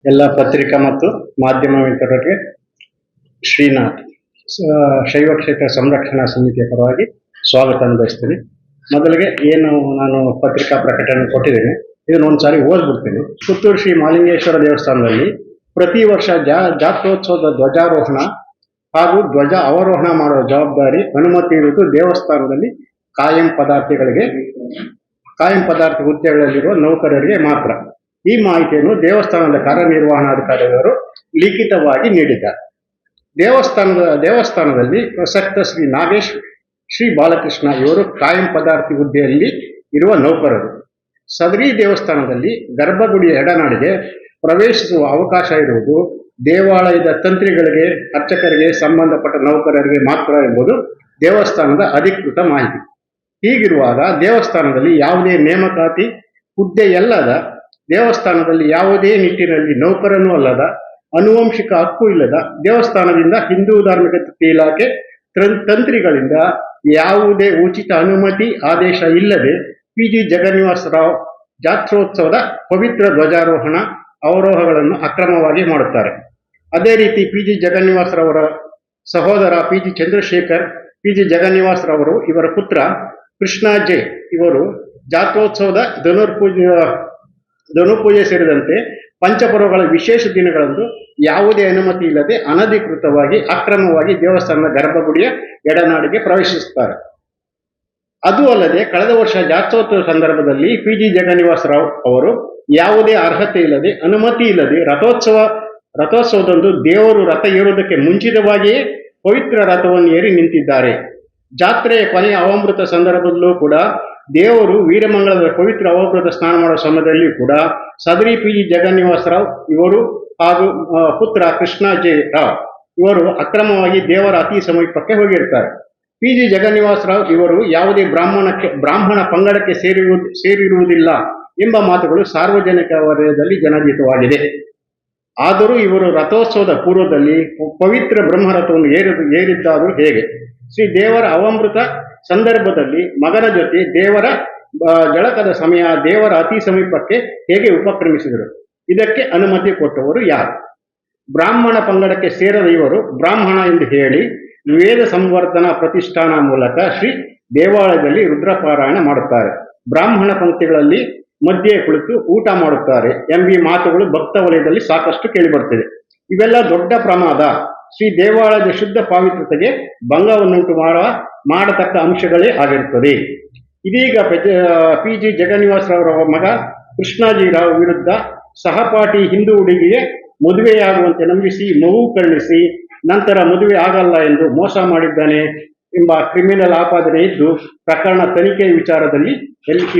ಎಲ್ಲ ಪತ್ರಿಕಾ ಮತ್ತು ಮಾಧ್ಯಮ ಮಿತ್ರರಿಗೆ ಶ್ರೀನಾಥ್ ಶೈವ ಕ್ಷೇತ್ರ ಸಂರಕ್ಷಣಾ ಸಮಿತಿಯ ಪರವಾಗಿ ಸ್ವಾಗತ ಬಯಸ್ತೀನಿ. ಮೊದಲಿಗೆ ಏನು ನಾನು ಪತ್ರಿಕಾ ಪ್ರಕಟಣೆ ಕೊಟ್ಟಿದ್ದೇನೆ ಇದನ್ನು ಒಂದ್ಸಾರಿ ಓದ್ಬಿಡ್ತೀನಿ. ಪುತ್ತೂರು ಶ್ರೀ ಮಹಾಲಿಂಗೇಶ್ವರ ದೇವಸ್ಥಾನದಲ್ಲಿ ಪ್ರತಿ ವರ್ಷ ಜಾತ್ರೋತ್ಸವದ ಧ್ವಜಾರೋಹಣ ಹಾಗೂ ಧ್ವಜ ಅವರೋಹಣ ಮಾಡುವ ಜವಾಬ್ದಾರಿ ಅನುಮತಿ ಇರುವುದು ದೇವಸ್ಥಾನದಲ್ಲಿ ಕಾಯಂ ಪದಾರ್ಥ ಹುದ್ದೆಗಳಲ್ಲಿರುವ ನೌಕರರಿಗೆ ಮಾತ್ರ. ಈ ಮಾಹಿತಿಯನ್ನು ದೇವಸ್ಥಾನದ ಕಾರ್ಯನಿರ್ವಹಣಾಧಿಕಾರಿಯವರು ಲಿಖಿತವಾಗಿ ನೀಡಿದ್ದಾರೆ. ದೇವಸ್ಥಾನದಲ್ಲಿ ಪ್ರಸಕ್ತ ಶ್ರೀ ನಾಗೇಶ್, ಶ್ರೀ ಬಾಲಕೃಷ್ಣ ಇವರು ಕಾಯಂ ಪದಾರ್ಥಿ ಹುದ್ದೆಯಲ್ಲಿ ಇರುವ ನೌಕರರು. ಸದರಿ ದೇವಸ್ಥಾನದಲ್ಲಿ ಗರ್ಭಗುಡಿಯ ಎಡನಾಡಿಗೆ ಪ್ರವೇಶಿಸುವ ಅವಕಾಶ ಇರುವುದು ದೇವಾಲಯದ ತಂತ್ರಿಗಳಿಗೆ, ಅರ್ಚಕರಿಗೆ, ಸಂಬಂಧಪಟ್ಟ ನೌಕರರಿಗೆ ಮಾತ್ರ ಎಂಬುದು ದೇವಸ್ಥಾನದ ಅಧಿಕೃತ ಮಾಹಿತಿ. ಹೀಗಿರುವಾಗ ದೇವಸ್ಥಾನದಲ್ಲಿ ಯಾವುದೇ ನೇಮಕಾತಿ ಹುದ್ದೆಯಲ್ಲದ, ದೇವಸ್ಥಾನದಲ್ಲಿ ಯಾವುದೇ ನಿಟ್ಟಿನಲ್ಲಿ ನೌಕರನೂ ಅಲ್ಲದ, ಆನುವಂಶಿಕ ಹಕ್ಕು ಇಲ್ಲದ, ದೇವಸ್ಥಾನದಿಂದ ಹಿಂದೂ ಧಾರ್ಮಿಕ ಇಲಾಖೆ ತಂತ್ರಿಗಳಿಂದ ಯಾವುದೇ ಉಚಿತ ಅನುಮತಿ ಆದೇಶ ಇಲ್ಲದೆ ಪಿ.ಜಿ. ಜಗನ್ನಿವಾಸರಾವ್ ಜಾತ್ರೋತ್ಸವದ ಪವಿತ್ರ ಧ್ವಜಾರೋಹಣ ಅವರೋಹಗಳನ್ನು ಅಕ್ರಮವಾಗಿ ಮಾಡುತ್ತಾರೆ. ಅದೇ ರೀತಿ ಪಿ.ಜಿ. ಜಗನ್ನಿವಾಸರವರ ಸಹೋದರ ಪಿ.ಜಿ. ಚಂದ್ರಶೇಖರ್, ಪಿ.ಜಿ. ಜಗನ್ನಿವಾಸರವರು, ಇವರ ಪುತ್ರ ಕೃಷ್ಣಾಜೆ ಇವರು ಜಾತ್ರೋತ್ಸವದ ಧನುಪೂಜೆ ಸೇರಿದಂತೆ ಪಂಚಪರ್ವಗಳ ವಿಶೇಷ ದಿನಗಳಂದು ಯಾವುದೇ ಅನುಮತಿ ಇಲ್ಲದೆ ಅನಧಿಕೃತವಾಗಿ ಅಕ್ರಮವಾಗಿ ದೇವಸ್ಥಾನದ ಗರ್ಭಗುಡಿಯ ಎಡನಾಡಿಗೆ ಪ್ರವೇಶಿಸುತ್ತಾರೆ. ಅದು ಅಲ್ಲದೆ ಕಳೆದ ವರ್ಷ ಜಾತ್ರೋತ್ಸವ ಸಂದರ್ಭದಲ್ಲಿ ಪಿ.ಜಿ. ಜಗನ್ನಿವಾಸರಾವ್ ಅವರು ಯಾವುದೇ ಅರ್ಹತೆ ಇಲ್ಲದೆ, ಅನುಮತಿ ಇಲ್ಲದೆ ರಥೋತ್ಸವದಂದು ದೇವರು ರಥ ಏರುವುದಕ್ಕೆ ಮುಂಚಿತವಾಗಿಯೇ ಪವಿತ್ರ ರಥವನ್ನು ಏರಿ ನಿಂತಿದ್ದಾರೆ. ಜಾತ್ರೆಯ ಕೊನೆಯ ಅವಾಮೃತ ಸಂದರ್ಭದಲ್ಲೂ ಕೂಡ ದೇವರು ವೀರಮಂಗಲದ ಪವಿತ್ರ ಅವಭೃತ ಸ್ನಾನ ಮಾಡುವ ಸಮಯದಲ್ಲಿ ಕೂಡ ಸದರಿ ಪಿ.ಜಿ. ಜಗನ್ನಿವಾಸರಾವ್ ಇವರು ಹಾಗೂ ಪುತ್ರ ಕೃಷ್ಣಾಜೆ ರಾವ್ ಇವರು ಅಕ್ರಮವಾಗಿ ದೇವರ ಅತಿ ಸಮೀಪಕ್ಕೆ ಹೋಗಿರ್ತಾರೆ. ಪಿ.ಜಿ. ಜಗನ್ನಿವಾಸರಾವ್ ಇವರು ಯಾವುದೇ ಬ್ರಾಹ್ಮಣ ಪಂಗಡಕ್ಕೆ ಸೇರಿರುವುದಿಲ್ಲ ಎಂಬ ಮಾತುಗಳು ಸಾರ್ವಜನಿಕ ವಲಯದಲ್ಲಿ ಜನಜಿತವಾಗಿದೆ. ಆದರೂ ಇವರು ರಥೋತ್ಸವದ ಪೂರ್ವದಲ್ಲಿ ಪವಿತ್ರ ಬ್ರಹ್ಮರಥವನ್ನು ಏರಿದ್ದಾದರೂ ಹೇಗೆ? ಶ್ರೀ ದೇವರ ಅವಾಮೃತ ಸಂದರ್ಭದಲ್ಲಿ ಮಗನ ಜೊತೆ ದೇವರ ಜಳಕದ ಸಮಯ ದೇವರ ಅತಿ ಸಮೀಪಕ್ಕೆ ಹೇಗೆ ಉಪಕ್ರಮಿಸಿದರು? ಇದಕ್ಕೆ ಅನುಮತಿ ಕೊಟ್ಟವರು ಯಾರು? ಬ್ರಾಹ್ಮಣ ಪಂಗಡಕ್ಕೆ ಸೇರದ ಇವರು ಬ್ರಾಹ್ಮಣ ಎಂದು ಹೇಳಿ ವೇದ ಸಂವರ್ಧನಾ ಪ್ರತಿಷ್ಠಾನ ಮೂಲಕ ಶ್ರೀ ದೇವಾಲಯದಲ್ಲಿ ರುದ್ರಪಾರಾಯಣ ಮಾಡುತ್ತಾರೆ. ಬ್ರಾಹ್ಮಣ ಪಂಕ್ತಿಗಳಲ್ಲಿ ಮಧ್ಯೆ ಕುಳಿತು ಊಟ ಮಾಡುತ್ತಾರೆ ಎಂಬ ಮಾತುಗಳು ಭಕ್ತ ವಲಯದಲ್ಲಿ ಸಾಕಷ್ಟು ಕೇಳಿಬರುತ್ತಿದೆ. ಇವೆಲ್ಲ ದೊಡ್ಡ ಪ್ರಮಾದ. ಶ್ರೀ ದೇವಾಲಯದ ಶುದ್ಧ ಪಾವಿತ್ರತೆಗೆ ಭಂಗವನ್ನುಂಟು ಮಾಡತಕ್ಕ ಅಂಶಗಳೇ ಆಗಿರುತ್ತದೆ. ಇದೀಗ ಪಿ.ಜಿ. ಜಗನ್ನಿವಾಸರವರ ಮಗ ಕೃಷ್ಣಾಜಿರಾವ್ ವಿರುದ್ಧ ಸಹಪಾಠಿ ಹಿಂದೂ ಹುಡುಗಿಗೆ ಮದುವೆಯಾಗುವಂತೆ ನಂಬಿಸಿ ಮಗು ಕರುಣಿಸಿ ನಂತರ ಮದುವೆ ಆಗಲ್ಲ ಎಂದು ಮೋಸ ಮಾಡಿದ್ದಾನೆ ಎಂಬ ಕ್ರಿಮಿನಲ್ ಆಪಾದನೆ ಇದ್ದು ಪ್ರಕರಣ ತನಿಖೆ ವಿಚಾರದಲ್ಲಿ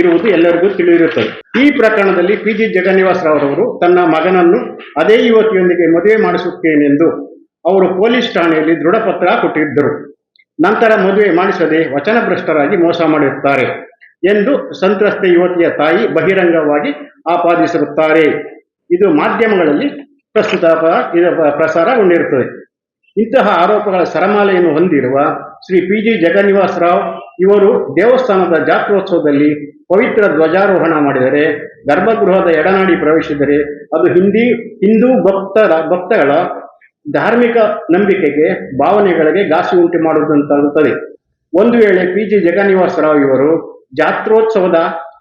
ಇರುವುದು ಎಲ್ಲರಿಗೂ ತಿಳಿದಿರುತ್ತದೆ. ಈ ಪ್ರಕರಣದಲ್ಲಿ ಪಿ.ಜಿ. ಜಗನ್ನಿವಾಸರವರು ತನ್ನ ಮಗನನ್ನು ಅದೇ ಯುವತಿಯೊಂದಿಗೆ ಮದುವೆ ಮಾಡಿಸುತ್ತೇನೆಂದು ಅವರು ಪೊಲೀಸ್ ಠಾಣೆಯಲ್ಲಿ ದೃಢಪತ್ರ ಕೊಟ್ಟಿದ್ದರು. ನಂತರ ಮದುವೆ ಮಾಡಿಸದೆ ವಚನಭ್ರಷ್ಟರಾಗಿ ಮೋಸ ಮಾಡಿರುತ್ತಾರೆ ಎಂದು ಸಂತ್ರಸ್ತ ಯುವತಿಯ ತಾಯಿ ಬಹಿರಂಗವಾಗಿ ಆಪಾದಿಸಿರುತ್ತಾರೆ. ಇದು ಮಾಧ್ಯಮಗಳಲ್ಲಿ ಪ್ರಸಾರಗೊಂಡಿರುತ್ತದೆ. ಇಂತಹ ಆರೋಪಗಳ ಸರಮಾಲೆಯನ್ನು ಹೊಂದಿರುವ ಶ್ರೀ ಪಿ.ಜಿ. ಜಗನ್ನಿವಾಸರಾವ್ ಇವರು ದೇವಸ್ಥಾನದ ಜಾತ್ರೋತ್ಸವದಲ್ಲಿ ಪವಿತ್ರ ಧ್ವಜಾರೋಹಣ ಮಾಡಿದರೆ, ಗರ್ಭಗೃಹದ ಎಡನಾಡಿ ಪ್ರವೇಶಿಸಿದರೆ ಅದು ಹಿಂದೂ ಭಕ್ತಗಳ ಧಾರ್ಮಿಕ ನಂಬಿಕೆಗೆ, ಭಾವನೆಗಳಿಗೆ ಘಾಸಿ ಉಂಟು ಮಾಡುವುದಂತಾಗುತ್ತದೆ. ಒಂದು ವೇಳೆ ಪಿ.ಜಿ. ಜಗನ್ನಿವಾಸರಾವ್ ಇವರು ಜಾತ್ರೋತ್ಸವದ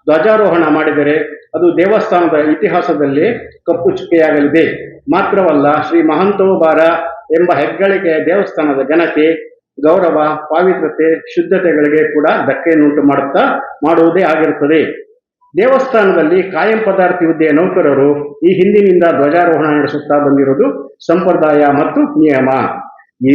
ಧ್ವಜಾರೋಹಣ ಮಾಡಿದರೆ ಅದು ದೇವಸ್ಥಾನದ ಇತಿಹಾಸದಲ್ಲೇ ಕಪ್ಪು ಚುಕ್ಕೆಯಾಗಲಿದೆ. ಮಾತ್ರವಲ್ಲ, ಶ್ರೀ ಮಹಂತೋಬಾರ ಎಂಬ ಹೆಗ್ಗಳಿಕೆಯ ದೇವಸ್ಥಾನದ ಘನತೆ, ಗೌರವ, ಪಾವಿತ್ರತೆ, ಶುದ್ಧತೆಗಳಿಗೆ ಕೂಡ ಧಕ್ಕೆಯನ್ನುಂಟು ಮಾಡುವುದೇ ಆಗಿರುತ್ತದೆ. ದೇವಸ್ಥಾನದಲ್ಲಿ ಕಾಯಂ ಪದಾರ್ಥಿ ಹುದ್ದೆಯ ನೌಕರರು ಈ ಹಿಂದಿನಿಂದ ಧ್ವಜಾರೋಹಣ ನಡೆಸುತ್ತಾ ಬಂದಿರುವುದು ಸಂಪ್ರದಾಯ ಮತ್ತು ನಿಯಮ.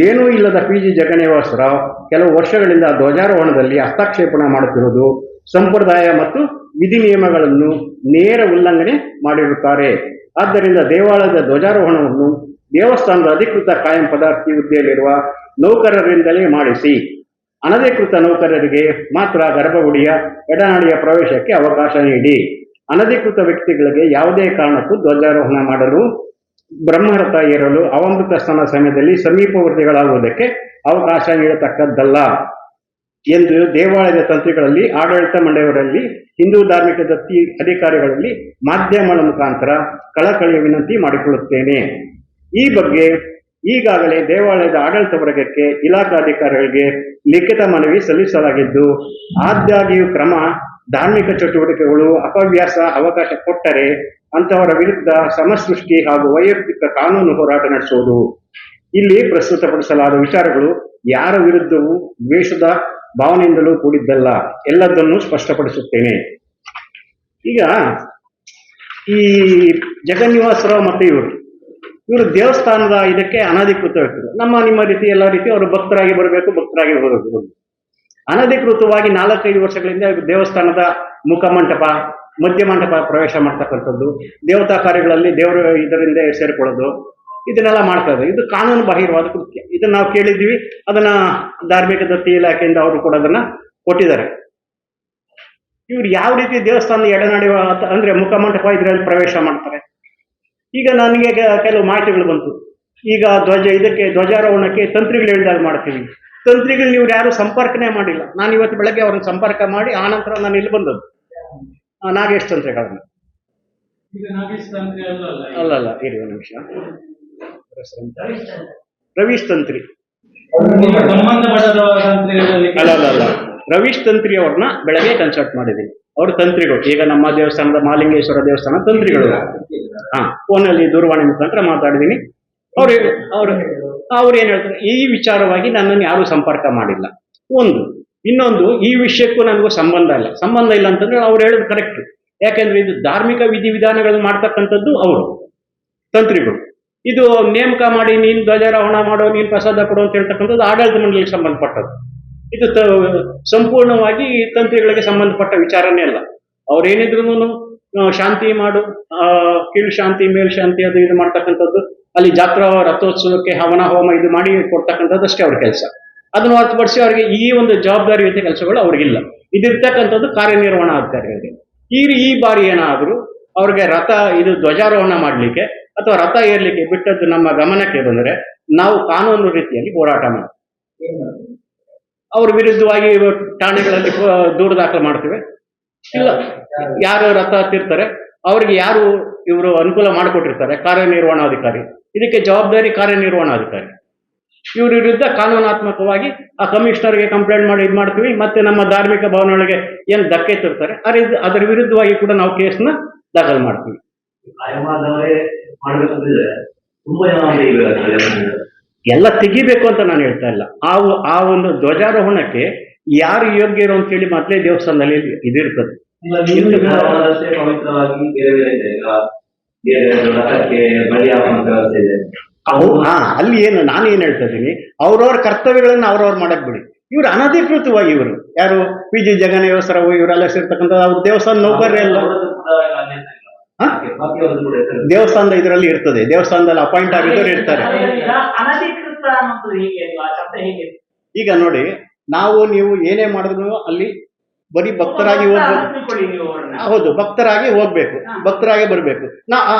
ಏನೂ ಇಲ್ಲದ ಪಿ.ಜಿ. ಜಗನ್ನಿವಾಸರಾವ್ ಕೆಲವು ವರ್ಷಗಳಿಂದ ಧ್ವಜಾರೋಹಣದಲ್ಲಿ ಹಸ್ತಕ್ಷೇಪಣ ಮಾಡುತ್ತಿರುವುದು ಸಂಪ್ರದಾಯ ಮತ್ತು ವಿಧಿ ನಿಯಮಗಳನ್ನು ನೇರ ಉಲ್ಲಂಘನೆ ಮಾಡಿರುತ್ತಾರೆ. ಆದ್ದರಿಂದ ದೇವಾಲಯದ ಧ್ವಜಾರೋಹಣವನ್ನು ದೇವಸ್ಥಾನದ ಅಧಿಕೃತ ಕಾಯಂ ಪದಾರ್ಥಿ ಹುದ್ದೆಯಲ್ಲಿರುವ ನೌಕರರಿಂದಲೇ ಮಾಡಿಸಿ, ಅನಧಿಕೃತ ನೌಕರರಿಗೆ ಮಾತ್ರ ಗರ್ಭಗುಡಿಯ ಎಡನಾಡಿಯ ಪ್ರವೇಶಕ್ಕೆ ಅವಕಾಶ ನೀಡಿ, ಅನಧಿಕೃತ ವ್ಯಕ್ತಿಗಳಿಗೆ ಯಾವುದೇ ಕಾರಣಕ್ಕೂ ಧ್ವಜಾರೋಹಣ ಮಾಡಲು, ಬ್ರಹ್ಮರಥ ಏರಲು, ಅವಾಮೃತ ಸ್ನಾನ ಸಮಯದಲ್ಲಿ ಸಮೀಪವರ್ತಿಗಳಾಗುವುದಕ್ಕೆ ಅವಕಾಶ ನೀಡತಕ್ಕದ್ದಲ್ಲ. ಎಂದು ದೇವಾಲಯದ ತಂತ್ರಿಗಳಲ್ಲಿ, ಆಡಳಿತ ಮಂಡಳಿಯವರಲ್ಲಿ, ಹಿಂದೂ ಧಾರ್ಮಿಕ ದತ್ತಿ ಅಧಿಕಾರಿಗಳಲ್ಲಿ ಮಾಧ್ಯಮಗಳ ಮುಖಾಂತರ ಕಳಕಳಿಯ ವಿನಂತಿ ಮಾಡಿಕೊಳ್ಳುತ್ತೇನೆ. ಈ ಬಗ್ಗೆ ಈಗಾಗಲೇ ದೇವಾಲಯದ ಆಡಳಿತ ವರ್ಗಕ್ಕೆ, ಇಲಾಖಾಧಿಕಾರಿಗಳಿಗೆ ಲಿಖಿತ ಮನವಿ ಸಲ್ಲಿಸಲಾಗಿದ್ದು, ಆದಾಗ್ಯೂ ಧಾರ್ಮಿಕ ಚಟುವಟಿಕೆಗಳು ಅಪವ್ಯಾಸ ಅವಕಾಶ ಕೊಟ್ಟರೆ ಅಂತವರ ವಿರುದ್ಧ ಸಮಸೃಷ್ಟಿ ಹಾಗೂ ವೈಯಕ್ತಿಕ ಕಾನೂನು ಹೋರಾಟ ನಡೆಸುವುದು. ಇಲ್ಲಿ ಪ್ರಸ್ತುತಪಡಿಸಲಾದ ವಿಚಾರಗಳು ಯಾರ ವಿರುದ್ಧವೂ ದ್ವೇಷದ ಭಾವನೆಯಿಂದಲೂ ಕೂಡಿದ್ದಲ್ಲ, ಎಲ್ಲದನ್ನೂ ಸ್ಪಷ್ಟಪಡಿಸುತ್ತೇನೆ. ಈಗ ಈ ಜಗನ್ನಿವಾಸರಾವ್ ಮತ್ತು ಇವರು ದೇವಸ್ಥಾನದ ಇದಕ್ಕೆ ಅನಧಿಕೃತ ವ್ಯಕ್ತಿಗಳು. ನಿಮ್ಮ ರೀತಿ ಎಲ್ಲ ರೀತಿ ಅವರು ಭಕ್ತರಾಗಿ ಬರಬೇಕು, ಭಕ್ತರಾಗಿ ಬರಬೇಕು. ಅನಧಿಕೃತವಾಗಿ 4-5 ವರ್ಷಗಳಿಂದ ದೇವಸ್ಥಾನದ ಮುಖಮಂಟಪ, ಮಧ್ಯ ಮಂಟಪ ಪ್ರವೇಶ ಮಾಡ್ತಕ್ಕಂಥದ್ದು, ದೇವತಾ ಕಾರ್ಯಗಳಲ್ಲಿ ದೇವರು ಇದರಿಂದ ಸೇರಿಕೊಳ್ಳೋದು, ಇದನ್ನೆಲ್ಲ ಮಾಡ್ತಾ ಇದ್ದಾರೆ. ಇದು ಕಾನೂನು ಬಾಹಿರವಾದ ಕೃತ್ಯ. ಇದನ್ನ ನಾವು ಕೇಳಿದ್ವಿ, ಅದನ್ನ ಧಾರ್ಮಿಕ ದತ್ತಿ ಇಲಾಖೆಯಿಂದ ಅವರು ಕೂಡ ಅದನ್ನ ಕೊಟ್ಟಿದ್ದಾರೆ. ಇವ್ರು ಯಾವ ರೀತಿ ದೇವಸ್ಥಾನದ ಎಡನಾಡಿ ಅಂದ್ರೆ ಮುಖಮಂಟಪ ಇದರಲ್ಲಿ ಪ್ರವೇಶ ಮಾಡ್ತಾರೆ? ಈಗ ನನಗೆ ಕೆಲವು ಮಾಹಿತಿಗಳು ಬಂತು. ಈಗ ಧ್ವಜಾರೋಹಣಕ್ಕೆ ತಂತ್ರಿಗಳು ಹೇಳಿದಾಗ ಮಾಡ್ತೀವಿ. ತಂತ್ರಿಗಳು ನೀವು ಯಾರು ಸಂಪರ್ಕನೇ ಮಾಡಿಲ್ಲ. ನಾನು ಇವತ್ತು ಬೆಳಗ್ಗೆ ಅವ್ರನ್ನ ಸಂಪರ್ಕ ಮಾಡಿ ಆನಂತರ ನಾನು ಇಲ್ಲಿ ಬಂದದ್ದು. ನಾಗೇಶ್ ತಂತ್ರಿಗಳನ್ನ ಅಲ್ಲಲ್ಲ, ಇರಿ ಒಂದು ನಿಮಿಷ. ರವೀಶ್ ತಂತ್ರಿ ಅಲ್ಲ, ರವೀಶ್ ತಂತ್ರಿ ಅವ್ರನ್ನ ಬೆಳಗ್ಗೆ ಕನ್ಸಲ್ಟ್ ಮಾಡಿದ್ದೀನಿ. ಅವರು ತಂತ್ರಿಗಳು. ಈಗ ನಮ್ಮ ದೇವಸ್ಥಾನದ ಮಹಾಲಿಂಗೇಶ್ವರ ದೇವಸ್ಥಾನ ತಂತ್ರಿಗಳು. ಫೋನಲ್ಲಿ ದೂರವಾಣಿ ಮುಖಾಂತರ ಮಾತಾಡಿದ್ದೀನಿ. ಅವ್ರು ಏನ್ ಹೇಳ್ತಾರೆ, ಈ ವಿಚಾರವಾಗಿ ನನ್ನನ್ನು ಯಾರು ಸಂಪರ್ಕ ಮಾಡಿಲ್ಲ. ಇನ್ನೊಂದು ಈ ವಿಷಯಕ್ಕೂ ನನಗೂ ಸಂಬಂಧ ಇಲ್ಲ ಅಂತಂದ್ರೆ ಅವ್ರು ಹೇಳೋದು ಕರೆಕ್ಟ್. ಯಾಕೆಂದ್ರೆ ಇದು ಧಾರ್ಮಿಕ ವಿಧಿವಿಧಾನಗಳನ್ನು ಮಾಡ್ತಕ್ಕಂಥದ್ದು ಅವರು ತಂತ್ರಿಗಳು. ಇದು ನೇಮಕ ಮಾಡಿ ನೀನ್ ಧ್ವಜಾರೋಹಣ ಮಾಡೋ, ನೀನ್ ಪ್ರಸಾದ ಕೊಡು ಅಂತ ಹೇಳ್ತಕ್ಕಂಥದ್ದು ಆಡಳಿತ ಮಂಡಳಿಗೆ ಸಂಬಂಧಪಟ್ಟದ್ದು. ಇದು ಸಂಪೂರ್ಣವಾಗಿ ತಂತ್ರಿಗಳಿಗೆ ಸಂಬಂಧಪಟ್ಟ ವಿಚಾರನೇ ಅಲ್ಲ. ಅವ್ರೇನಿದ್ರು ಶಾಂತಿ ಮಾಡು, ಕೀಳು ಶಾಂತಿ ಮೇಲ್ ಶಾಂತಿ ಅದು ಇದು ಮಾಡ್ತಕ್ಕಂಥದ್ದು, ಅಲ್ಲಿ ಜಾತ್ರಾ ರಥೋತ್ಸವಕ್ಕೆ ಹವನ ಹೋಮ ಇದು ಮಾಡಿ ಕೊಡ್ತಕ್ಕಂಥದ್ದು ಅಷ್ಟೇ ಅವ್ರ ಕೆಲಸ. ಅದನ್ನು ಹೊರತುಪಡಿಸಿ ಅವರಿಗೆ ಈ ಒಂದು ಜವಾಬ್ದಾರಿಯುತ ಕೆಲಸಗಳು ಅವ್ರಿಗಿಲ್ಲ. ಇದಿರ್ತಕ್ಕಂಥದ್ದು ಕಾರ್ಯನಿರ್ವಹಣಾಧಿಕಾರಿಗಳಿಗೆ. ಈ ಬಾರಿ ಏನಾದರೂ ಅವ್ರಿಗೆ ಧ್ವಜಾರೋಹಣ ಮಾಡಲಿಕ್ಕೆ ಅಥವಾ ರಥ ಏರ್ಲಿಕ್ಕೆ ಬಿಟ್ಟದ್ದು ನಮ್ಮ ಗಮನಕ್ಕೆ ಬಂದರೆ ನಾವು ಕಾನೂನು ರೀತಿಯಲ್ಲಿ ಹೋರಾಟ ಮಾಡ್ತೀವಿ. ಅವ್ರ ವಿರುದ್ಧವಾಗಿ ಠಾಣೆಗಳಲ್ಲಿ ದೂರು ದಾಖಲು ಮಾಡ್ತೀವಿ. ಇಲ್ಲ, ಯಾರು ರಥ ಹತ್ತಿರ್ತಾರೆ ಅವ್ರಿಗೆ ಯಾರು ಇವರು ಅನುಕೂಲ ಮಾಡಿಕೊಟ್ಟಿರ್ತಾರೆ, ಕಾರ್ಯನಿರ್ವಹಣಾಧಿಕಾರಿ, ಇದಕ್ಕೆ ಜವಾಬ್ದಾರಿ ಕಾರ್ಯನಿರ್ವಹಣಾಧಿಕಾರಿ. ಇವ್ರ ವಿರುದ್ಧ ಕಾನೂನಾತ್ಮಕವಾಗಿ ಆ ಕಮಿಷನರ್ಗೆ ಕಂಪ್ಲೇಂಟ್ ಮಾಡಿ ಇದು ಮಾಡ್ತೀವಿ. ಮತ್ತೆ ನಮ್ಮ ಧಾರ್ಮಿಕ ಭವನಗಳಿಗೆ ಏನು ಧಕ್ಕೆ ತರ್ತಾರೆ ಅದರ ವಿರುದ್ಧವಾಗಿ ಕೂಡ ನಾವು ಕೇಸ್ನ ದಾಖಲು ಮಾಡ್ತೀವಿ. ಎಲ್ಲ ತೆಗಿಬೇಕು ಅಂತ ನಾನು ಹೇಳ್ತಾ ಇಲ್ಲ. ಆ ಒಂದು ಧ್ವಜಾರೋಹಣಕ್ಕೆ ಯಾರು ಯೋಗ್ಯರು ಅಂತ ಹೇಳಿ ಮೊದಲೇ ದೇವಸ್ಥಾನದಲ್ಲಿ ಇದಿರ್ತದೆ. ಅಲ್ಲಿ ಏನು ನಾನು ಏನ್ ಹೇಳ್ತಾ ಇದ್ದೀನಿ, ಅವ್ರವ್ರ ಕರ್ತವ್ಯಗಳನ್ನ ಅವ್ರವ್ರು ಮಾಡಕ್ ಬಿಡಿ. ಇವ್ರು ಅನಧಿಕೃತವಾಗಿ ಯಾರು PG ಜಗನ್ನಿವಾಸರಾವ್ ಇವರೆಲ್ಲ ಸೇರ್ತಕ್ಕಂಥ ಅವ್ರ ದೇವಸ್ಥಾನ ನೌಕರರೇ ಅಲ್ಲ. ದೇವಸ್ಥಾನದ ಇದರಲ್ಲಿ ಇರ್ತದೆ, ದೇವಸ್ಥಾನದಲ್ಲಿ ಅಪಾಯಿಂಟ್ ಆಗಿದ್ದವ್ರು ಇರ್ತಾರೆ. ಈಗ ನೋಡಿ, ನೀವು ಏನೇ ಮಾಡಿದ್ರು ಅಲ್ಲಿ ಬರೀ ಭಕ್ತರಾಗಿ ಹೋಗ್ಬೇಕು. ಹೌದು, ಭಕ್ತರಾಗಿ ಹೋಗ್ಬೇಕು, ಭಕ್ತರಾಗಿ ಬರ್ಬೇಕು.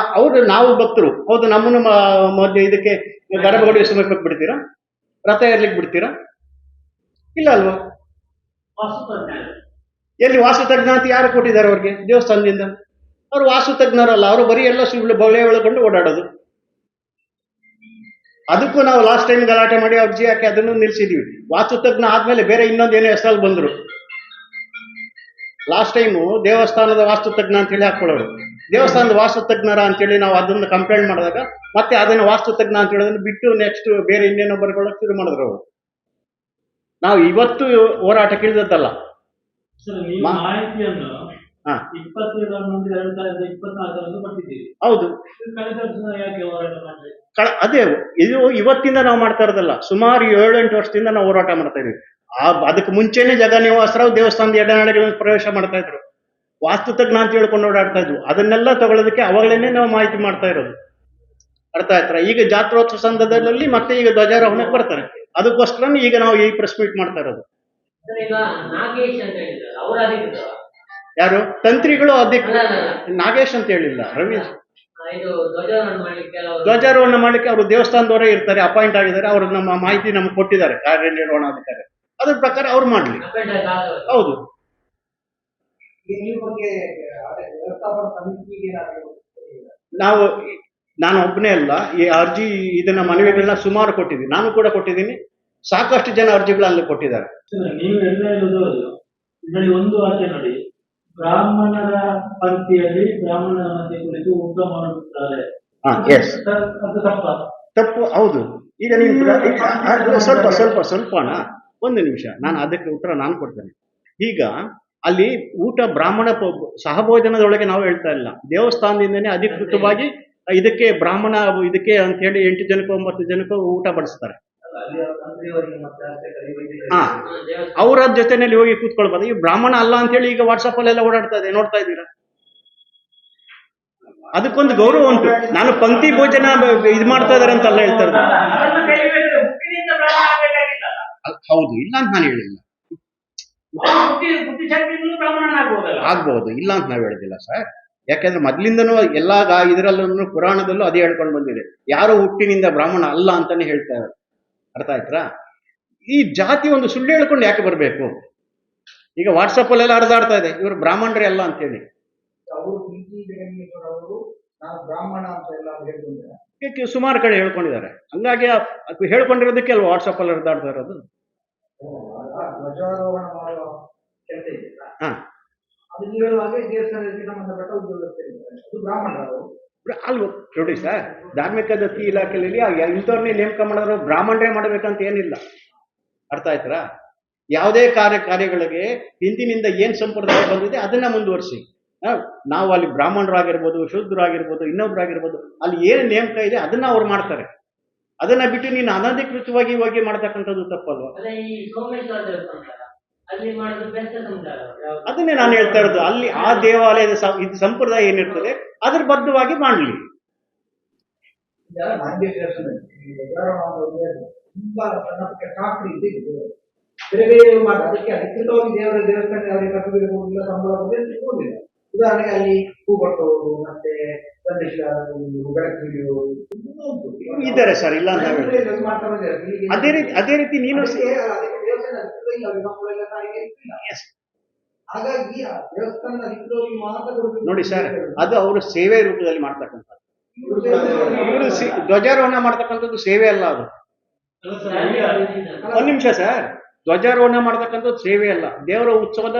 ನಾವು ಭಕ್ತರು ಹೌದು. ನಮ್ಮನ್ನು ಮಧ್ಯೆ ಇದಕ್ಕೆ ಗರ್ಭಗುಡಿ ಸಮೀಪಕ್ಕೆ ಬಿಡ್ತೀರಾ? ರಥ ಏರ್ಲಿಕ್ಕೆ ಬಿಡ್ತೀರಾ? ಇಲ್ಲ ಅಲ್ವಾ? ಎಲ್ಲಿ ವಾಸ್ತುತಜ್ಞ ಅಂತ ಯಾರು ಕೊಟ್ಟಿದ್ದಾರೆ ಅವ್ರಿಗೆ ದೇವಸ್ಥಾನದಿಂದ? ಅವ್ರು ವಾಸ್ತುತಜ್ಞರಲ್ಲ, ಅವರು ಬರೀ ಎಲ್ಲ ಬಳೆ ಒಳಗೊಂಡು ಓಡಾಡೋದು. ಅದಕ್ಕೂ ನಾವು ಲಾಸ್ಟ್ ಟೈಮ್ ಗಲಾಟೆ ಮಾಡಿ ಅರ್ಜಿ ಹಾಕಿ ಅದನ್ನು ನಿಲ್ಸಿದೀವಿ. ವಾಸ್ತುತಜ್ಞ ಆದ್ಮೇಲೆ ಬೇರೆ ಇನ್ನೊಂದು ಏನೋ ಹೆಸರಲ್ಲಿ ಬಂದ್ರು. ಲಾಸ್ಟ್ ಟೈಮು ದೇವಸ್ಥಾನದ ವಾಸ್ತುತಜ್ಞ ಅಂತೇಳಿ ಹಾಕೊಳ್ಳೋರು, ದೇವಸ್ಥಾನದ ವಾಸ್ತುತಜ್ಞರ ಅಂತೇಳಿ ನಾವು ಅದನ್ನು ಕಂಪ್ಲೇಂಟ್ ಮಾಡಿದಾಗ ಮತ್ತೆ ಅದನ್ನ ವಾಸ್ತುತಜ್ಞ ಅಂತ ಹೇಳೋದನ್ನ ಬಿಟ್ಟು ನೆಕ್ಸ್ಟ್ ಬೇರೆ ಇನ್ನೇನೋ ಬರ್ಕೊಳ್ಳೋಕೆ ಶುರು ಮಾಡಿದ್ರು ಅವರು. ನಾವು ಇವತ್ತು ಹೋರಾಟಕ್ಕೆ ಇಳಿದದ್ದಲ್ಲ. ಹೌದು, ಅದೇ ಇದು ಇವತ್ತಿಂದ ನಾವು ಮಾಡ್ತಾ ಇರೋದಲ್ಲ. ಸುಮಾರು 7-8 ವರ್ಷದಿಂದ ನಾವು ಹೋರಾಟ ಮಾಡ್ತಾ ಇದೀವಿ. ಅದಕ್ಕೆ ಮುಂಚೆನೆ ಜಗನ್ನಿವಾಸರಾವ್ ದೇವಸ್ಥಾನದ ಎಡನಾಡಿಗಳನ್ನು ಪ್ರವೇಶ ಮಾಡ್ತಾ ಇದ್ರು. ವಾಸ್ತುತಜ್ಞ ಅಂತ ಹೇಳ್ಕೊಂಡು ಓಡಾಡ್ತಾ ಇದ್ವು. ಅದನ್ನೆಲ್ಲ ತಗೊಳ್ಳೋದಕ್ಕೆ ಅವಾಗಲೇನೆ ನಾವು ಮಾಹಿತಿ ಮಾಡ್ತಾ ಇರೋದು. ಅರ್ಥ ಆಯ್ತಾ? ಈಗ ಜಾತ್ರೋತ್ಸವ ಸಂದರ್ಭದಲ್ಲಿ ಮತ್ತೆ ಈಗ ಧ್ವಜಾರೋಹಣಕ್ಕೆ ಬರ್ತಾರೆ. ಅದಕ್ಕೋಸ್ಕರ ಈಗ ನಾವು ಈ ಪ್ರೆಸ್ ಮೀಟ್ ಮಾಡ್ತಾ ಇರೋದು. ಯಾರು ತಂತ್ರಿಗಳು? ಅಧಿಕೃತ ನಾಗೇಶ್ ಅಂತ ಹೇಳಿಲ್ಲ, ರವೀಶ್. ಧ್ವಜಾರೋಹಣ ಮಾಡ್ಲಿಕ್ಕೆ ಅವರು ದೇವಸ್ಥಾನದವರೇ ಇರ್ತಾರೆ, ಅಪಾಯಿಂಟ್ ಆಗಿದ್ದಾರೆ. ಅವರು ನಮ್ಮ ಮಾಹಿತಿ ನಮ್ಗೆ ಕೊಟ್ಟಿದ್ದಾರೆ, ಕಾರ್ಯನಿರ್ವಹಣಾಧಿಕಾರಿ. ಅದ್ರ ಪ್ರಕಾರ ಅವ್ರು ಮಾಡ್ಲಿ. ಹೌದು. ನಾವು ನಾನು ಒಬ್ಬನೇ ಅಲ್ಲ, ಈ ಅರ್ಜಿ ಇದನ್ನ ಮನವಿಗಳನ್ನ ಸುಮಾರು ಕೊಟ್ಟಿದ್ದೀನಿ, ನಾನು ಕೂಡ ಕೊಟ್ಟಿದ್ದೀನಿ, ಸಾಕಷ್ಟು ಜನ ಅರ್ಜಿಗಳಲ್ಲಿ ಕೊಟ್ಟಿದ್ದಾರೆ. ನೀವು ಎಲ್ಲ ಹೇಳುವುದು ಇದರಲ್ಲಿ ಒಂದು ವಾಕ್ಯ ನೋಡಿ, ಬ್ರಾಹ್ಮಣರ ಪಂಕ್ತಿಯಲ್ಲಿ ಬ್ರಾಹ್ಮಣರ ಮಧ್ಯೆ ಕುರಿತು ಊಟ ಮಾಡುತ್ತಾರೆ. ಅದು ತಪ್ಪು. ಹೌದು. ಈಗ ನೀವು ಸ್ವಲ್ಪ ಅಣ್ಣ, ಒಂದು ನಿಮಿಷ, ನಾನು ಅದಕ್ಕೆ ಉತ್ತರ ನಾನು ಕೊಡ್ತೇನೆ. ಈಗ ಅಲ್ಲಿ ಊಟ ಬ್ರಾಹ್ಮಣ ಸಹಭೋಜನದೊಳಗೆ ನಾವು ಹೇಳ್ತಾ ಇಲ್ಲ, ದೇವಸ್ಥಾನದಿಂದನೇ ಅಧಿಕೃತವಾಗಿ ಇದಕ್ಕೆ ಬ್ರಾಹ್ಮಣ ಇದಕ್ಕೆ ಅಂತ ಹೇಳಿ 8 ಜನಕ್ಕೋ 9 ಜನಕ್ಕೋ ಊಟ ಬಡಿಸ್ತಾರೆ. ಹಾ, ಅವರ ಜೊತೆನಲ್ಲಿ ಹೋಗಿ ಕೂತ್ಕೊಳ್ಬಾರ್ದು. ಈ ಬ್ರಾಹ್ಮಣ ಅಲ್ಲ ಅಂತ ಹೇಳಿ ಈಗ ವಾಟ್ಸಪ್ ಅಲ್ಲೆಲ್ಲ ಓಡಾಡ್ತಾ ಇದೆ, ನೋಡ್ತಾ ಇದ್ದೀರಾ? ಅದಕ್ಕೊಂದು ಗೌರವ ಉಂಟು. ನಾನು ಪಂಕ್ತಿ ಭೋಜನ ಇದು ಮಾಡ್ತಾ ಇದಾರೆ ಅಂತಲ್ಲ ಹೇಳ್ತಾ ಇರೋದು. ಹೌದು, ಇಲ್ಲ ಅಂತ ನಾನು ಹೇಳಿಲ್ಲ. ಆಗ್ಬಹುದು, ಇಲ್ಲ ಅಂತ ನಾವು ಹೇಳಿದಿಲ್ಲ ಸರ್. ಯಾಕಂದ್ರೆ ಮೊದ್ಲಿಂದನೂ ಎಲ್ಲಾ ಇದರಲ್ಲೂ ಪುರಾಣದಲ್ಲೂ ಅದೇ ಹೇಳ್ಕೊಂಡು ಬಂದಿದೆ, ಯಾರು ಹುಟ್ಟಿನಿಂದ ಬ್ರಾಹ್ಮಣ ಅಲ್ಲ ಅಂತಾನೆ ಹೇಳ್ತಾ ಇದ್ದಾರೆ. ಅರ್ಥ ಆಯ್ತಾ? ಈ ಜಾತಿ ಒಂದು ಸುಳ್ಳು ಹೇಳ್ಕೊಂಡು ಯಾಕೆ ಬರ್ಬೇಕು? ಈಗ ವಾಟ್ಸಪ್ ಅಲ್ಲೆಲ್ಲ ಹರಿದಾಡ್ತಾ ಇದೆ, ಇವರು ಬ್ರಾಹ್ಮಣರೇ ಅಲ್ಲ ಅಂತ ಹೇಳಿ. ಸುಮಾರು ಕಡೆ ಹೇಳ್ಕೊಂಡಿದ್ದಾರೆ, ಹಂಗಾಗಿ ಹೇಳ್ಕೊಂಡಿರೋದಕ್ಕೆ ಅಲ್ವಾ ವಾಟ್ಸಪ್ ಅಲ್ಲಿ ಹರಿದಾಡ್ತಾ ಇರೋದು. ಅಲ್ವ ನೋಡಿ ಸರ್, ಧಾರ್ಮಿಕ ದತ್ತಿ ಇಲಾಖೆಯಲ್ಲಿ ಇಂಥವ್ರನ್ನೇ ನೇಮಕ ಮಾಡಿದ್ರು, ಬ್ರಾಹ್ಮಣರೇ ಮಾಡಬೇಕಂತ ಏನಿಲ್ಲ. ಅರ್ಥ ಆಯ್ತಾ? ಯಾವುದೇ ಕಾರ್ಯಗಳಿಗೆ ಹಿಂದಿನಿಂದ ಏನ್ ಸಂಪ್ರದಾಯ ಬಂದಿದೆ ಅದನ್ನ ಮುಂದುವರಿಸಿ. ನಾವು ಅಲ್ಲಿ ಬ್ರಾಹ್ಮಣರಾಗಿರ್ಬೋದು, ಶೂದ್ರರಾಗಿರ್ಬೋದು, ಇನ್ನೊಬ್ರಾಗಿರ್ಬೋದು, ಅಲ್ಲಿ ಏನು ನೇಮಕ ಇದೆ ಅದನ್ನ ಅವ್ರು ಮಾಡ್ತಾರೆ. ಅದನ್ನ ಬಿಟ್ಟು ನೀನು ಅನಧಿಕೃತವಾಗಿ ಹೋಗಿ ಮಾಡ್ತಕ್ಕಂಥದ್ದು ತಪ್ಪಲ್ವಾ? ಅದನ್ನೇ ನಾನು ಹೇಳ್ತಾ ಇರೋದು. ಅಲ್ಲಿ ಆ ದೇವಾಲಯದ ಸಂಪ್ರದಾಯ ಏನಿರ್ತದೆ ಅದ್ರ ಬದ್ಧವಾಗಿ ಮಾಡ್ಲಿ. ಉದಾಹರಣೆಗೆ ಅಲ್ಲಿ ಹೂ ಕೊಟ್ಟವರು ಮತ್ತೆ ಇದ್ದಾರೆ ಸರ್, ಇಲ್ಲ ಅಂತ ಅದೇ ರೀತಿ ನೀನು ಹಾಗಾಗಿ ನೋಡಿ ಸರ್, ಅದು ಅವರು ಸೇವೆ ರೂಪದಲ್ಲಿ ಮಾಡ್ತಕ್ಕಂಥದ್ದು. ಇವರು ಧ್ವಜಾರೋಹಣ ಮಾಡ್ತಕ್ಕಂಥದ್ದು ಸೇವೆ ಅಲ್ಲ ಅದು. ಒಂದ್ ನಿಮಿಷ ಸರ್, ಧ್ವಜಾರೋಹಣ ಮಾಡ್ತಕ್ಕಂಥದ್ದು ಸೇವೆ ಅಲ್ಲ, ದೇವರ ಉತ್ಸವದ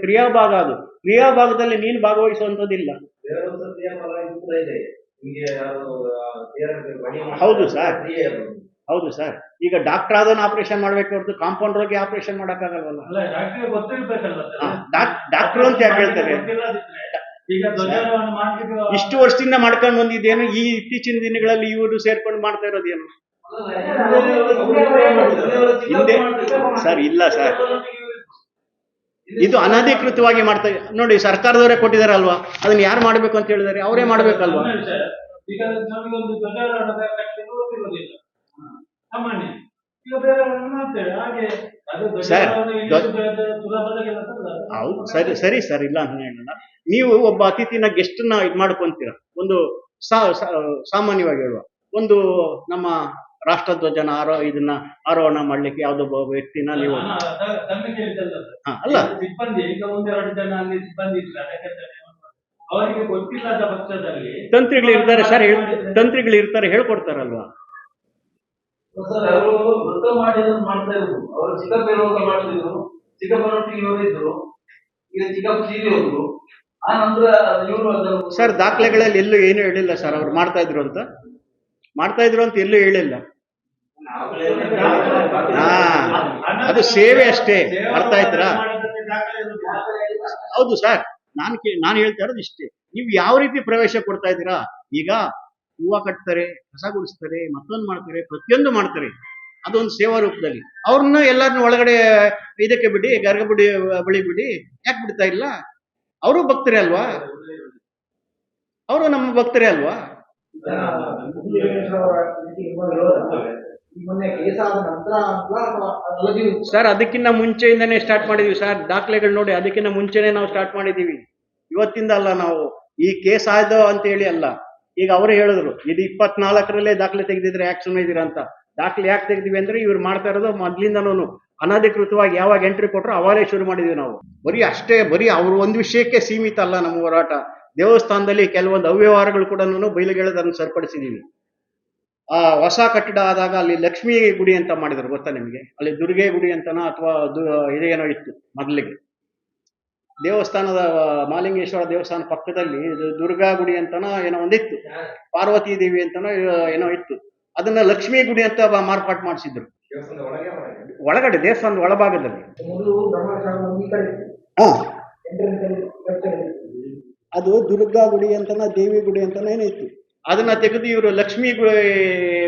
ಕ್ರಿಯಾಭಾಗ. ಅದು ಕ್ರಿಯಾಭಾಗದಲ್ಲಿ ನೀನು ಭಾಗವಹಿಸುವಂಥದ್ದಿಲ್ಲ. ಹೌದು ಸರ್, ಹೌದು ಸರ್. ಈಗ ಡಾಕ್ಟರ್ ಆದವನ್ನ ಆಪರೇಷನ್ ಮಾಡ್ಬೇಕು ಹೊರತು ಕಾಂಪೌಂಡರ್ ಹೋಗಿ ಆಪರೇಷನ್ ಮಾಡಕ್ಕಾಗಲ್ವಲ್ಲ. ಡಾಕ್ಟರ್ ಅಂತ ಯಾಕೆ ಹೇಳ್ತಾರೆ? ಇಷ್ಟು ವರ್ಷದಿಂದ ಮಾಡ್ಕೊಂಡು ಬಂದಿದ್ದೇನು, ಈ ಇತ್ತೀಚಿನ ದಿನಗಳಲ್ಲಿ ಇವರು ಸೇರ್ಕೊಂಡು ಮಾಡ್ತಾ ಇರೋದೇನು? ಹಿಂದೆ ಸರ್ ಇಲ್ಲ ಸರ್, ಇದು ಅನಧಿಕೃತವಾಗಿ ಮಾಡ್ತಾ ನೋಡಿ. ಸರ್ಕಾರದವರೇ ಕೊಟ್ಟಿದಾರಲ್ವಾ, ಅದನ್ನ ಯಾರು ಮಾಡ್ಬೇಕು ಅಂತ ಹೇಳಿದಾರೆ? ಅವರೇ ಮಾಡ್ಬೇಕಲ್ವಾ? ಸರ್ ಹೌದು, ಸರಿ ಸರ್, ಇಲ್ಲ ಅಂತ ಹೇಳಲ್ಲ. ನೀವು ಒಬ್ಬ ಅತಿಥಿನ ಗೆಸ್ಟ್ ನ ಇದ್ ಮಾಡ್ಕೊಂತೀರ. ಒಂದು ಸಾಮಾನ್ಯವಾಗಿ ಹೇಳುವ, ಒಂದು ನಮ್ಮ ರಾಷ್ಟ್ರಧ್ವಜನ ಇದನ್ನ ಆರೋಹಣ ಮಾಡ್ಲಿಕ್ಕೆ ಯಾವ್ದೊಬ್ಬ ವ್ಯಕ್ತಿನ ನೀವು ಅಲ್ಲ ತಂತ್ರಿಗಳು ಇರ್ತಾರೆ ಸರ್, ತಂತ್ರಿಗಳು ಇರ್ತಾರೆ, ಹೇಳ್ಕೊಡ್ತಾರಲ್ವಾ? ಸರ್ ದಾಖಲೆಗಳಲ್ಲಿ ಎಲ್ಲೂ ಏನು ಹೇಳಿಲ್ಲ ಸರ್, ಅವ್ರು ಮಾಡ್ತಾ ಇದ್ರು ಅಂತ ಎಲ್ಲೂ ಹೇಳಿಲ್ಲ. ಅದು ಸೇವೆ ಅಷ್ಟೇ. ಅರ್ಥ ಆಯ್ತಾ? ಹೌದು ಸರ್, ನಾನು ಹೇಳ್ತಾ ಇರೋದು ಇಷ್ಟೇ. ನೀವು ಯಾವ ರೀತಿ ಪ್ರವೇಶ ಕೊಡ್ತಾ ಇದ್ದೀರಾ? ಈಗ ಹೂವು ಕಟ್ತಾರೆ, ಕಸ ಗುಡಿಸ್ತಾರೆ, ಮತ್ತೊಂದು ಮಾಡ್ತಾರೆ, ಪ್ರತಿಯೊಂದು ಮಾಡ್ತಾರೆ, ಅದೊಂದು ಸೇವಾ ರೂಪದಲ್ಲಿ. ಅವ್ರನ್ನ ಎಲ್ಲರನ್ನ ಒಳಗಡೆ ಇದಕ್ಕೆ ಬಿಡಿ, ಗರ್ಗಬಿಡಿ ಬಳಿ ಬಿಡಿ, ಯಾಕೆ ಬಿಡ್ತಾ ಇಲ್ಲ? ಅವರು ಭಕ್ತರೇ ಅಲ್ವಾ? ಅವರು ನಮ್ಮ ಭಕ್ತರೇ ಅಲ್ವಾ? ಸರ್ ಅದಕ್ಕಿಂತ ಮುಂಚೆಯಿಂದನೇ ಸ್ಟಾರ್ಟ್ ಮಾಡಿದೀವಿ ಸರ್, ದಾಖಲೆಗಳು ನೋಡಿ, ಅದಕ್ಕಿಂತ ಮುಂಚೆನೆ ನಾವು ಸ್ಟಾರ್ಟ್ ಮಾಡಿದೀವಿ. ಇವತ್ತಿಂದ ಅಲ್ಲ, ನಾವು ಈ ಕೇಸ್ ಆಯ್ದು ಅಂತ ಹೇಳಿ ಅಲ್ಲ. ಈಗ ಅವರು ಹೇಳಿದ್ರು ಇದು 24ರಲ್ಲೇ ದಾಖಲೆ ತೆಗೆದಿದ್ರೆ ಯಾಕೆ ಸುಮ್ಮನೆ ಇದೀರಾ ಅಂತ. ದಾಖಲೆ ಯಾಕೆ ತೆಗೆದಿವಿ ಅಂದ್ರೆ ಇವ್ರು ಮಾಡ್ತಾ ಇರೋದು ಮೊದ್ಲಿಂದನೂ ಅನಧಿಕೃತವಾಗಿ ಯಾವಾಗ ಎಂಟ್ರಿ ಕೊಟ್ಟರು ಅವಾಗಲೇ ಶುರು ಮಾಡಿದ್ವಿ ನಾವು. ಬರೀ ಅಷ್ಟೇ, ಬರೀ ಅವ್ರ ಒಂದು ವಿಷಯಕ್ಕೆ ಸೀಮಿತ ಅಲ್ಲ ನಮ್ಮ ಹೋರಾಟ. ದೇವಸ್ಥಾನದಲ್ಲಿ ಕೆಲವೊಂದು ಅವ್ಯವಹಾರಗಳು ಕೂಡ ಬಯಲಿಗೆಳೆದನ್ನು ಸರಿಪಡಿಸಿದೀವಿ. ಆ ಹೊಸ ಕಟ್ಟಡ ಆದಾಗ ಅಲ್ಲಿ ಲಕ್ಷ್ಮೀ ಗುಡಿ ಅಂತ ಮಾಡಿದ್ರು, ಗೊತ್ತಾ ನಿಮಗೆ? ಅಲ್ಲಿ ದುರ್ಗೆ ಗುಡಿ ಅಂತನೋ ಅಥವಾ ಇದೇನೋ ಇತ್ತು ಮೊದಲಿಗೆ. ದೇವಸ್ಥಾನದ ಮಾಲಿಂಗೇಶ್ವರ ದೇವಸ್ಥಾನ ಪಕ್ಕದಲ್ಲಿ ದುರ್ಗಾ ಗುಡಿ ಅಂತನೋ ಏನೋ ಒಂದಿತ್ತು, ಪಾರ್ವತಿ ದೇವಿ ಅಂತನೋ ಏನೋ ಇತ್ತು. ಅದನ್ನ ಲಕ್ಷ್ಮೀ ಗುಡಿ ಅಂತ ಮಾರ್ಪಾಟ್ ಮಾಡಿಸಿದ್ರು ಒಳಗಡೆ, ದೇವಸ್ಥಾನದ ಒಳಭಾಗದಲ್ಲಿ. ಮೊದಲು ಬ್ರಹ್ಮಚಾರ ಈ ಕಡೆ ಇತ್ತು. ಹಾ, ಎಂಟ್ರೆನ್ಸ್ ಅಲ್ಲಿ left side ಇತ್ತು. ಅದು ದುರ್ಗಾ ಗುಡಿ ಅಂತನ ದೇವಿ ಗುಡಿ ಅಂತನೋ ಏನೋ ಇತ್ತು. ಅದನ್ನ ತೆಗೆದು ಇವರು ಲಕ್ಷ್ಮೀ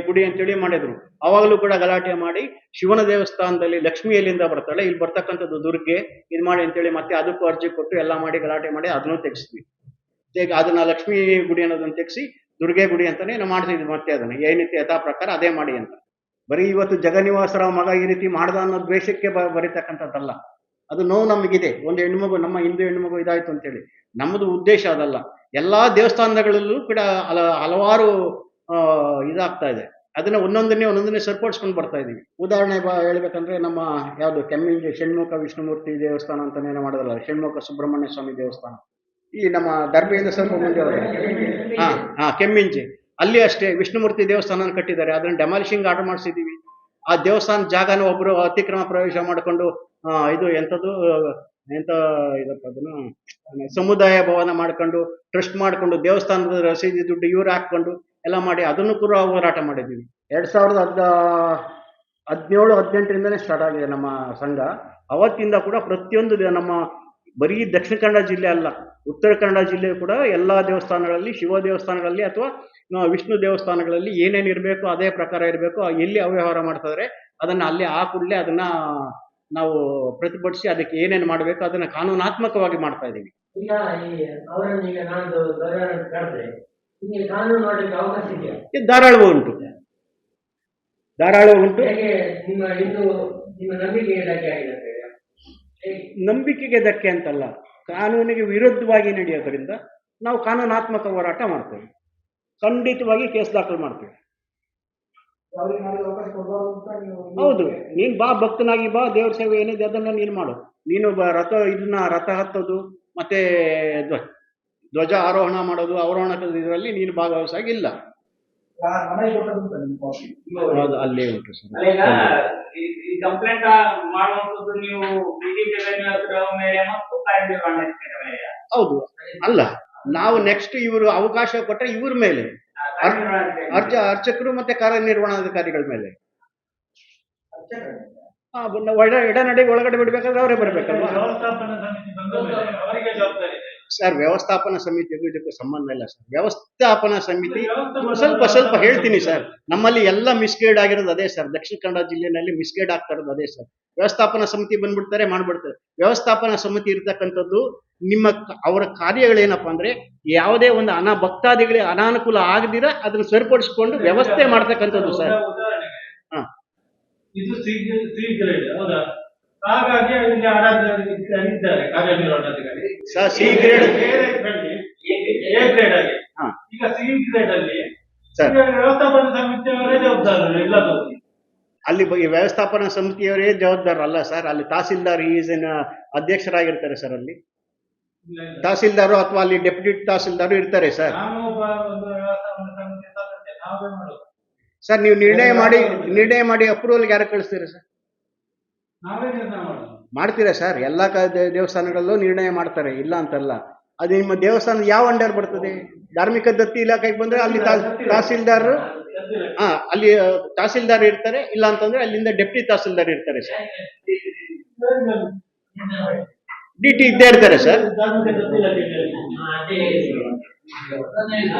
ಗುಡಿ ಅಂತೇಳಿ ಮಾಡಿದ್ರು. ಅವಾಗಲೂ ಕೂಡ ಗಲಾಟೆ ಮಾಡಿ ಶಿವನ ದೇವಸ್ಥಾನದಲ್ಲಿ ಲಕ್ಷ್ಮಿ ಎಲ್ಲಿಂದ ಬರ್ತಾಳೆ, ಇಲ್ಲಿ ಬರ್ತಕ್ಕಂಥದ್ದು ದುರ್ಗೆ, ಇದು ಮಾಡಿ ಅಂತೇಳಿ ಮತ್ತೆ ಅದಕ್ಕೂ ಅರ್ಜಿ ಕೊಟ್ಟು ಎಲ್ಲ ಮಾಡಿ ಗಲಾಟೆ ಮಾಡಿ ಅದನ್ನು ತೆಗೆಸಿದ್ವಿ. ಅದನ್ನ ಲಕ್ಷ್ಮೀ ಗುಡಿ ಅನ್ನೋದನ್ನ ತೆಗೆಸಿ ದುರ್ಗೆ ಗುಡಿ ಅಂತಾನೆ ನಾವು ಮಾಡ್ತಿದ್ವಿ. ಮತ್ತೆ ಅದನ್ನ ಏನಿತ್ತು ಯಥಾ ಪ್ರಕಾರ ಅದೇ ಮಾಡಿ ಅಂತ. ಬರೀ ಇವತ್ತು ಜಗನ್ನಿವಾಸರಾವ್ ಮಗ ಈ ರೀತಿ ಮಾಡ್ದ ಅನ್ನೋ ದ್ವೇಷಕ್ಕೆ ಬರೀತಕ್ಕಂಥದ್ದಲ್ಲ. ಅದು ನೋವು ನಮಗಿದೆ. ಒಂದು ಹೆಣ್ಮಗು, ನಮ್ಮ ಹಿಂದೂ ಹೆಣ್ಮಗು ಇದಾಯ್ತು ಅಂತೇಳಿ. ನಮ್ಮದು ಉದ್ದೇಶ ಅದಲ್ಲ. ಎಲ್ಲಾ ದೇವಸ್ಥಾನಗಳಲ್ಲೂ ಕೂಡ ಹಲವಾರು ಇದಾಗ್ತಾ ಇದೆ. ಅದನ್ನ ಒಂದೊಂದನ್ನೇ ಸರಿಪಡಿಸ್ಕೊಂಡು ಬರ್ತಾ ಇದೀವಿ. ಉದಾಹರಣೆ ಹೇಳ್ಬೇಕಂದ್ರೆ ನಮ್ಮ ಯಾವ್ದು ಕೆಮ್ಮಿಂಜಿ ಷಣ್ಮುಖ ವಿಷ್ಣುಮೂರ್ತಿ ದೇವಸ್ಥಾನ ಅಂತಾನೇನೋ ಮಾಡೋದಲ್ಲ, ಷಣ್ಮುಖ ಸುಬ್ರಹ್ಮಣ್ಯ ಸ್ವಾಮಿ ದೇವಸ್ಥಾನ ಈ ನಮ್ಮ ದರ್ಬೆಯಿಂದ ಸ್ವಲ್ಪ ಮುಂದೆ ಹೋದ್ರೆ ಕೆಮ್ಮಿಂಜಿ, ಅಲ್ಲಿ ಅಷ್ಟೇ ವಿಷ್ಣುಮೂರ್ತಿ ದೇವಸ್ಥಾನ ಕಟ್ಟಿದ್ದಾರೆ. ಅದನ್ನ ಡೆಮಾಲಿಶಿಂಗ್ ಆರ್ಡರ್ ಮಾಡಿಸಿದೀವಿ. ಆ ದೇವಸ್ಥಾನ ಜಾಗನ ಒಬ್ರು ಅತಿಕ್ರಮ ಪ್ರವೇಶ ಮಾಡಿಕೊಂಡು ಇದು ಎಂಥದ್ದು ಎಂತ ಇದಪ್ಪ ಅದನ್ನ ಸಮುದಾಯ ಭವನ ಮಾಡ್ಕೊಂಡು ಟ್ರಸ್ಟ್ ಮಾಡ್ಕೊಂಡು ದೇವಸ್ಥಾನದ ರಸೀದಿ ದುಡ್ಡು ಇವ್ರು ಹಾಕೊಂಡು ಎಲ್ಲ ಮಾಡಿ ಅದನ್ನು ಕೂಡ ಹೋರಾಟ ಮಾಡಿದ್ದೀವಿ. 2017-18ರಿಂದನೇ ಸ್ಟಾರ್ಟ್ ಆಗಿದೆ ನಮ್ಮ ಸಂಘ. ಅವತ್ತಿಂದ ಕೂಡ ಪ್ರತಿಯೊಂದು ನಮ್ಮ ಬರೀ ದಕ್ಷಿಣ ಕನ್ನಡ ಜಿಲ್ಲೆ ಅಲ್ಲ, ಉತ್ತರ ಕನ್ನಡ ಜಿಲ್ಲೆ ಕೂಡ ಎಲ್ಲ ದೇವಸ್ಥಾನಗಳಲ್ಲಿ, ಶಿವ ದೇವಸ್ಥಾನಗಳಲ್ಲಿ ಅಥವಾ ವಿಷ್ಣು ದೇವಸ್ಥಾನಗಳಲ್ಲಿ ಏನೇನು ಇರಬೇಕು ಅದೇ ಪ್ರಕಾರ ಇರಬೇಕು. ಎಲ್ಲಿ ಅವ್ಯವಹಾರ ಮಾಡ್ತಿದ್ರೆ ಅದನ್ನ ಅಲ್ಲಿ ಆ ಕೂಡಲೇ ಅದನ್ನ ನಾವು ಪ್ರತಿಭಟಿಸಿ ಅದಕ್ಕೆ ಏನೇನು ಮಾಡಬೇಕು ಅದನ್ನ ಕಾನೂನಾತ್ಮಕವಾಗಿ ಮಾಡ್ತಾ ಇದ್ದೀವಿ. ಈಗ ಅವರನ್ನು ಈಗ ನಾನು ಕರೆದ್ರೆ ನಿಮಗೆ ಕಾನೂನು ಮಾಡಲಿಕ್ಕೆ ಅವಕಾಶ ಇದೆಯಾ? ಧಾರಾಳವೂ ಉಂಟು. ಹೇಗೆ ನಿಮ್ಮ ನಂಬಿಕೆ ಧಕ್ಕೆ ಆಗಿದೆ? ನಂಬಿಕೆಗೆ ಧಕ್ಕೆ ಅಂತಲ್ಲ, ಕಾನೂನಿಗೆ ವಿರುದ್ಧವಾಗಿ ನಡೆಯೋದ್ರಿಂದ ನಾವು ಕಾನೂನಾತ್ಮಕ ಹೋರಾಟ ಮಾಡ್ತೇವೆ. ಖಂಡಿತವಾಗಿ ಕೇಸ್ ದಾಖಲು ಮಾಡ್ತೇವೆ. ಹೌದು, ನೀನ್ ಬಾ, ಭಕ್ತನಾಗಿ ಬಾ, ದೇವ್ರ ಸೇವೆ ಏನಿದೆ ಅದನ್ನ ನೀನು ಮಾಡು. ನೀನು ರಥ ಹತ್ತೋದು ಮತ್ತೆ ಧ್ವಜ ಆರೋಹಣ ಮಾಡೋದು, ಅವರೋಹಣ ಇದರಲ್ಲಿ ನೀನು ಭಾಗವಹಿಸಾಗಿಲ್ಲ. ಹೌದು, ಅಲ್ಲೇ ಉಂಟು ಸರ್. ಈ ಕಂಪ್ಲೇಂಟ್ ಮಾಡುವಂತದ್ದು ನೀವು ಮೇಲೆ ಮತ್ತು ಹೌದು, ಅಲ್ಲ ನಾವು ನೆಕ್ಸ್ಟ್ ಇವರು ಅವಕಾಶ ಕೊಟ್ಟರೆ ಇವ್ರ ಮೇಲೆ ಅರ್ಚಕರು ಮತ್ತೆ ಕಾರ್ಯನಿರ್ವಹಣಾಧಿಕಾರಿಗಳ ಮೇಲೆ ಎಡನಡೆ ಒಳಗಡೆ ಬಿಡ್ಬೇಕಾದ್ರೆ ಅವರೇ ಬರ್ಬೇಕಲ್ವಾ ಸರ್? ವ್ಯವಸ್ಥಾಪನಾ ಸಮಿತಿಗೂ ಇದಕ್ಕೂ ಸಂಬಂಧ ಇಲ್ಲ ಸರ್. ವ್ಯವಸ್ಥಾಪನಾ ಸಮಿತಿ ಸ್ವಲ್ಪ ಹೇಳ್ತೀನಿ ಸರ್. ನಮ್ಮಲ್ಲಿ ಎಲ್ಲ ಮಿಸ್ಗೈಡ್ ಆಗಿರೋದು ಅದೇ ಸರ್. ದಕ್ಷಿಣ ಕನ್ನಡ ಜಿಲ್ಲೆನಲ್ಲಿ ಮಿಸ್ಗೈಡ್ ಆಗ್ತಾ ಇರೋದು ಅದೇ ಸರ್. ವ್ಯವಸ್ಥಾಪನಾ ಸಮಿತಿ ಬಂದ್ಬಿಡ್ತಾರೆ, ಮಾಡ್ಬಿಡ್ತಾರೆ. ವ್ಯವಸ್ಥಾಪನಾ ಸಮಿತಿ ಇರ್ತಕ್ಕಂಥದ್ದು ಅವರ ಕಾರ್ಯಗಳೇನಪ್ಪಾ ಅಂದ್ರೆ ಯಾವುದೇ ಒಂದು ಭಕ್ತಾದಿಗಳಿಗೆ ಅನಾನುಕೂಲ ಆಗದಿರ ಅದನ್ನ ಸರಿಪಡಿಸಿಕೊಂಡು ವ್ಯವಸ್ಥೆ ಮಾಡ್ತಕ್ಕಂಥದ್ದು ಸರ್. ಇದು ಸಿ ಗ್ರೇಡ್ ಹೌದಾ? ಹಾಗಾಗಿ ಅಲ್ಲಿ ಇದ್ದಾರೆ ಕಾರ್ಯನಿರ್ವಹಣಾಧಿಕಾರಿ sir. C grade A grade ಆಗಿ. ಈಗ ಸಿ ಗ್ರೇಡ್ ಅಲ್ಲಿ ವ್ಯವಸ್ಥಾಪನಾ ಸಮಿತಿಯವರೇ ಜವಾಬ್ದಾರರು ಎಲ್ಲದೂ. ಅಲ್ಲಿ ವ್ಯವಸ್ಥಾಪನಾ ಸಮಿತಿಯವರೇ ಜವಾಬ್ದಾರಲ್ಲ ಸರ್. ಅಲ್ಲಿ ತಹಸೀಲ್ದಾರ್ ಅಧ್ಯಕ್ಷರಾಗಿರ್ತಾರೆ ಸರ್. ಅಲ್ಲಿ ತಹಸೀಲ್ದಾರು ಅಥವಾ ಅಲ್ಲಿ ಡೆಪ್ಯೂಟಿ ತಹಸೀಲ್ದಾರು ಇರ್ತಾರೆ ಸರ್. ಸರ್ ನೀವು ನಿರ್ಣಯ ಮಾಡಿ ಅಪ್ರೂವಲ್ಗೆ ಯಾರು ಕಳಿಸ್ತೀರಾ ಸರ್? ಮಾಡ್ತೀರಾ ಸರ್? ಎಲ್ಲ ದೇವಸ್ಥಾನಗಳಲ್ಲೂ ನಿರ್ಣಯ ಮಾಡ್ತಾರೆ, ಇಲ್ಲ ಅಂತಲ್ಲ. ಅದು ನಿಮ್ಮ ದೇವಸ್ಥಾನ ಯಾವ ಅಂಡರ್ ಬರ್ತದೆ? ಧಾರ್ಮಿಕ ದತ್ತಿ ಇಲಾಖೆಗೆ ಬಂದ್ರೆ ಅಲ್ಲಿ ತಹಸೀಲ್ದಾರ್ ಅಲ್ಲಿ ತಹಸೀಲ್ದಾರ್ ಇರ್ತಾರೆ, ಇಲ್ಲ ಅಂತಂದ್ರೆ ಅಲ್ಲಿಂದ ಡೆಪ್ಯೂಟಿ ತಹಸೀಲ್ದಾರ್ ಇರ್ತಾರೆ ಸರ್. ಡಿಟಿ ಇದ್ದೇ ಇರ್ತಾರೆ ಸರ್.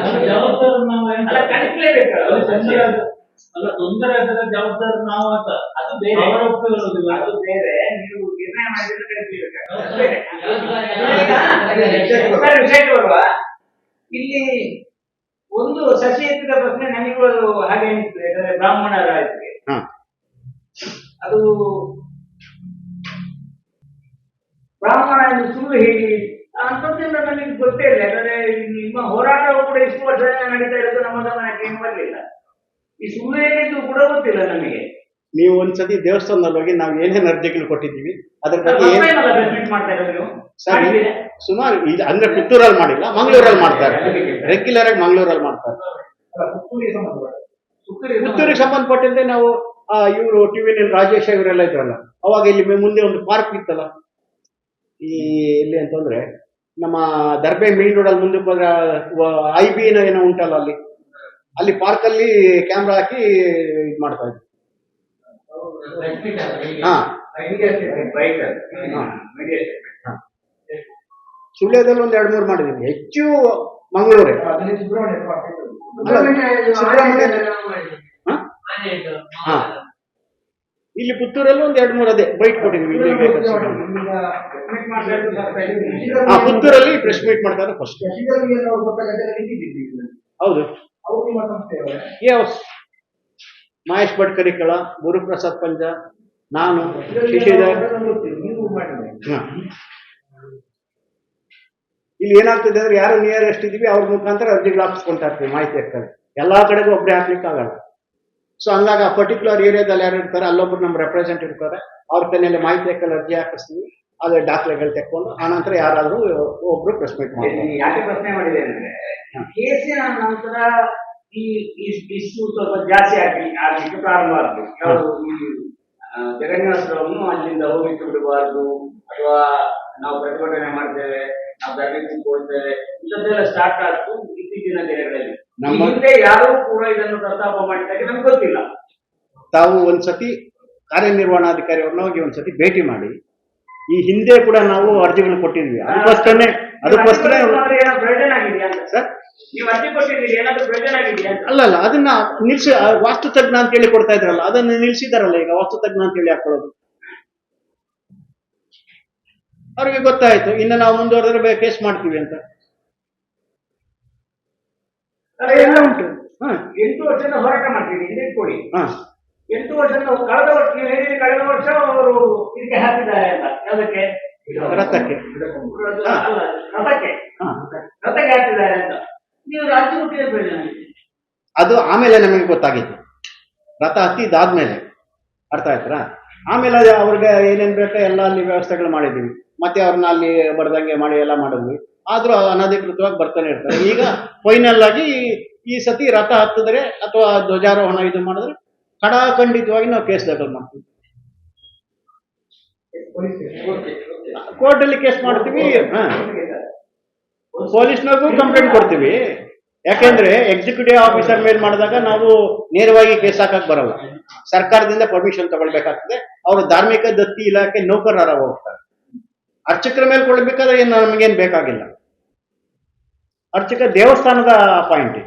ತೊಂದರೆ ಜವಾಬ್ದಾರಿ ನಾವು ಅಂತ ಅದು ಬೇರೆ. ಅದು ಬೇರೆ. ನೀವು ನಿರ್ಣಯ ಮಾಡಿದ್ರೆ ಇಲ್ಲಿ ಒಂದು ಸಸಿ ಎತ್ತಿದ ಪ್ರಶ್ನೆ ನನಗೂ ಹಾಗೆ ಅನಿಸ್ತದೆ. ಯಾಕಂದ್ರೆ ಬ್ರಾಹ್ಮಣರ ಆಯ್ತು ಅದು ಬ್ರಾಹ್ಮಣ ಎಂದು ಸುಳ್ಳು ಹೇಳಿ ಅಂತದ್ರಿಂದ ನನಗೆ ಗೊತ್ತೇ ಇಲ್ಲ. ಯಾಕಂದ್ರೆ ನಿಮ್ಮ ಹೋರಾಟವು ಕೂಡ ಇಷ್ಟು ವರ್ಷ ನಡೀತಾ ಇರೋದು ನಮ್ಮ ಗಮನಕ್ಕೆ ಏನು ಬರಲಿಲ್ಲ. ಈ ಸುಳ್ಳು ಹೇಳಿದ್ದು ಕೂಡ ಗೊತ್ತಿಲ್ಲ ನಮಗೆ. ನೀವು ಒಂದ್ಸತಿ ದೇವಸ್ಥಾನದಲ್ಲಿ ಹೋಗಿ ನಾವು ಏನೇನು ಅರ್ಜಿಗಳು ಕೊಟ್ಟಿದ್ದೀವಿ ಅದ್ರ ಬಗ್ಗೆ ಮಾಡ್ತಾ ಇರೋದು ನೀವು ಸರಿ ಮಾಡಿದ್ದೀರಾ? ಸುಮಾರು ಇದು ಅಂದ್ರೆ ಪುತ್ತೂರಲ್ಲಿ ಮಾಡಿಲ್ಲ, ಮಂಗಳೂರಲ್ಲಿ ಮಾಡ್ತಾರೆ, ರೆಗ್ಯುಲರ್ ಆಗಿ ಮಂಗಳೂರಲ್ಲಿ ಮಾಡ್ತಾರೆ. ಪುತ್ತೂರಿಗೆ ಸಂಬಂಧಪಟ್ಟಂತೆ ನಾವು ಇವರು ಟಿವಿನಲ್ಲಿ ರಾಜೇಶ್ ಇವರೆಲ್ಲ ಇದ್ರಲ್ಲ, ಅವಾಗ ಇಲ್ಲಿ ಮುಂದೆ ಒಂದು ಪಾರ್ಕ್ ಇತ್ತಲ್ಲ, ಈ ಎಲ್ಲಿ ಅಂತಂದ್ರೆ ನಮ್ಮ ದರ್ಬೆ ಮೇನ್ ರೋಡಲ್ಲಿ ಮುಂದಕ್ಕೆ ಹೋದ್ರೆ IB ಏನೋ ಉಂಟಲ್ಲ, ಅಲ್ಲಿ ಪಾರ್ಕ್ ಅಲ್ಲಿ ಕ್ಯಾಮ್ರಾ ಹಾಕಿ ಇದು ಮಾಡ್ತಾ ಇದ್ವಿ. ಹಾ ಸುಳ್ಯದಲ್ಲಿ ಒಂದ್ 2-3 ಮಾಡಿದೀವಿ, ಹೆಚ್ಚು ಮಂಗಳೂರೇ. ಹಾ ಇಲ್ಲಿ ಪುತ್ತೂರಲ್ಲಿ ಒಂದ್ 2-3 ಅದೇ ಬೈಟ್ ಕೊಟ್ಟಿದ್ವಿ. ಹಾ ಪುತ್ತೂರಲ್ಲಿ ಪ್ರೆಸ್ ಮೀಟ್ ಮಾಡ್ತಾರೆ ಫಸ್ಟ್. ಹೌದು, ಯಸ್ ಮಹೇಶ್ ಭಟ್ ಕರಿಕಳ, ಗುರುಪ್ರಸಾದ್ ಪಂಜ, ನಾನು, ಶಶಿಧರ್. ಇಲ್ಲಿ ಏನಾಗ್ತದೆ ಅಂದ್ರೆ ಯಾರು ನಿಯರೆಸ್ಟ್ ಇದೀವಿ ಅವ್ರ ಮುಖಾಂತರ ಅರ್ಜಿಗಳು ಹಾಕಿಸ್ಕೊಂತಾ ಇರ್ತೀವಿ, ಮಾಹಿತಿ ಹಾಕ್ತಾರೆ. ಎಲ್ಲಾ ಕಡೆಗೂ ಒಬ್ಬರೇ ಹಾಕ್ಲಿಕ್ಕೆ ಆಗಲ್ಲ. ಸೊ ಹಂಗಾಗಿ ಆ ಪರ್ಟಿಕ್ಯುಲರ್ ಏರಿಯಾದಲ್ಲಿ ಯಾರು ಇರ್ತಾರೆ ಅಲ್ಲೊಬ್ರು ನಮ್ಮ ರೆಪ್ರೆಸೆಂಟ್ ಇರ್ತಾರೆ, ಅವ್ರ ಕೈಯಲ್ಲಿ ಮಾಹಿತಿ ಹಾಕಲು ಅರ್ಜಿ ಹಾಕಿಸ್ತೀವಿ, ಅದೇ ದಾಖಲೆಗಳು ತೆಕ್ಕೊಂಡು ಆನಂತರ ಯಾರಾದ್ರೂ ಒಬ್ರು ಪ್ರೆಸ್ ಮೀಟ್ ಮಾಡ್ತಾರೆ. ಯಾಕೆ ಪ್ರಶ್ನೆ ಮಾಡಿದೆ ಅಂದ್ರೆ ಕೇಸಿನ ನಂತರ ಈ ಇಶ್ಯೂ ಸ್ವಲ್ಪ ಜಾಸ್ತಿ ಆಗ್ಲಿಕ್ಕೆ ಪ್ರಾರಂಭ ಆಗ್ತದೆ. ಯಾವುದು ಈ ಜಗನ್ನಾಥರವನ್ನು ಅಲ್ಲಿಂದ ಹೋಗ್ಲಿಕ್ಕೆ ಬಿಡಬಾರ್ದು, ಅಥವಾ ನಾವು ಪ್ರತಿಭಟನೆ ಮಾಡ್ತೇವೆ, ನಾವು ಧರಣಿ ಕೊಡ್ತೇವೆ, ಇಂಥದ್ದೆಲ್ಲ ಸ್ಟಾರ್ಟ್ ಆಗ್ತು ಇತ್ತೀಚಿನ ದಿನಗಳಲ್ಲಿ. ಹಿಂದೆ ಯಾರೂ ಕೂಡ ಇದನ್ನು ಪ್ರಸ್ತಾಪ ಮಾಡಿದಾಗ ನಮ್ಗೆ ಗೊತ್ತಿಲ್ಲ. ತಾವು ಒಂದ್ಸತಿ ಕಾರ್ಯನಿರ್ವಹಣಾಧಿಕಾರಿಯವ್ರನ್ನ ಹೋಗಿ ಒಂದ್ಸತಿ ಭೇಟಿ ಮಾಡಿ, ಈ ಹಿಂದೆ ಕೂಡ ನಾವು ಅರ್ಜಿಗಳು ಕೊಟ್ಟಿದ್ವಿ, ಅದಕ್ಕೋಸ್ಕರ ಪ್ರಯೋಜನ ಆಗಿದೆಯಾ ಅಂತ ಸರ್. ನೀವು ಅರ್ಜಿ ಕೊಟ್ಟಿದ್ದೀರಿ, ಏನಾದ್ರು ಪ್ರಯೋಜನ ಆಗಿದೆಯಾ ಅಂತ? ಅಲ್ಲ ಅದನ್ನ ನಿಲ್ಸಿ, ವಾಸ್ತು ತಜ್ಞ ಅಂತ ಹೇಳಿ ಕೊಡ್ತಾ ಇದ್ರಲ್ಲ, ಅದನ್ನ ನಿಲ್ಸಿದಾರಲ್ಲ ಈಗ, ವಾಸ್ತು ತಜ್ಞ ಅಂತ ಹೇಳಿ ಹಾಕೊಳ್ಳೋದು. ಅವ್ರಿಗೆ ಗೊತ್ತಾಯ್ತು, ಇನ್ನು ನಾವು ಮುಂದುವರೆದ್ರೆ ಕೇಸ್ ಮಾಡ್ತೀವಿ ಅಂತ ಎಲ್ಲ ಉಂಟು. 8 ವರ್ಷದ ಹೋರಾಟ ಮಾಡ್ತೀವಿ, ಹಿಂದೆ ಕೊಡಿ. 8 ವರ್ಷದ ಕಳೆದ ವರ್ಷ ನೀವು ಹೇಳಿದ್ರೆ ಕಳೆದ ವರ್ಷ ಅವರು ಇದಕ್ಕೆ ಹಾಕಿದ್ದಾರೆ ಅಂತ, ಯಾವುದಕ್ಕೆ? ರಥಕ್ಕೆ. ರಥಕ್ಕೆ ಹಾಕಿದ್ದಾರೆ ಅಂತ ನೀವು ರಾಜ್ಯ ಮುಟ್ಟಿದ ಪ್ರಯೋಜನ. ಅದು ಆಮೇಲೆ ನಮಗೆ ಗೊತ್ತಾಗಿತ್ತು, ರಥ ಹತ್ತಿದ್ದಾದ್ಮೇಲೆ. ಅರ್ಥ ಆಯ್ತಾ? ಆಮೇಲೆ ಅವ್ರಿಗೆ ಏನೇನ್ ಬೇಕೋ ಎಲ್ಲ ಅಲ್ಲಿ ವ್ಯವಸ್ಥೆಗಳು ಮಾಡಿದ್ವಿ, ಮತ್ತೆ ಅವ್ರನ್ನ ಅಲ್ಲಿ ಬರ್ದಂಗೆ ಮಾಡಿ ಎಲ್ಲ ಮಾಡಿದ್ವಿ. ಆದ್ರೂ ಅನಧಿಕೃತವಾಗಿ ಬರ್ತಾನೆ ಇರ್ತಾರೆ. ಈಗ ಫೈನಲ್ ಆಗಿ ಈ ಸತಿ ರಥ ಹತ್ತಿದ್ರೆ ಅಥವಾ ಧ್ವಜಾರೋಹಣ ಇದು ಮಾಡಿದ್ರೆ ಖಂಡಿತವಾಗಿ ನಾವು ಕೇಸ್ ದಾಖಲು ಮಾಡ್ತೀವಿ, ಕೋರ್ಟ್ ಅಲ್ಲಿ ಕೇಸ್ ಮಾಡ್ತೀವಿ. ಪೊಲೀಸ್ನವ್ರಿಗೂ ಕಂಪ್ಲೇಂಟ್ ಕೊಡ್ತೀವಿ. ಯಾಕೆಂದ್ರೆ ಎಕ್ಸಿಕ್ಯೂಟಿವ್ ಆಫೀಸರ್ ಮೇಲೆ ಮಾಡಿದಾಗ ನಾವು ನೇರವಾಗಿ ಕೇಸ್ ಹಾಕಕ್ ಬರಲ್ಲ, ಸರ್ಕಾರದಿಂದ ಪರ್ಮಿಷನ್ ತಗೊಳ್ಬೇಕಾಗ್ತದೆ. ಅವರು ಧಾರ್ಮಿಕ ದತ್ತಿ ಇಲಾಖೆ ನೌಕರರ ಹೋಗ್ತಾರೆ. ಅರ್ಚಕರ ಮೇಲೆ ಕೊಡ್ಬೇಕಾದ್ರೆ ಏನು ನಮಗೇನು ಬೇಕಾಗಿಲ್ಲ, ಅರ್ಚಕ ದೇವಸ್ಥಾನದ ಪಾಯಿಂಟ್.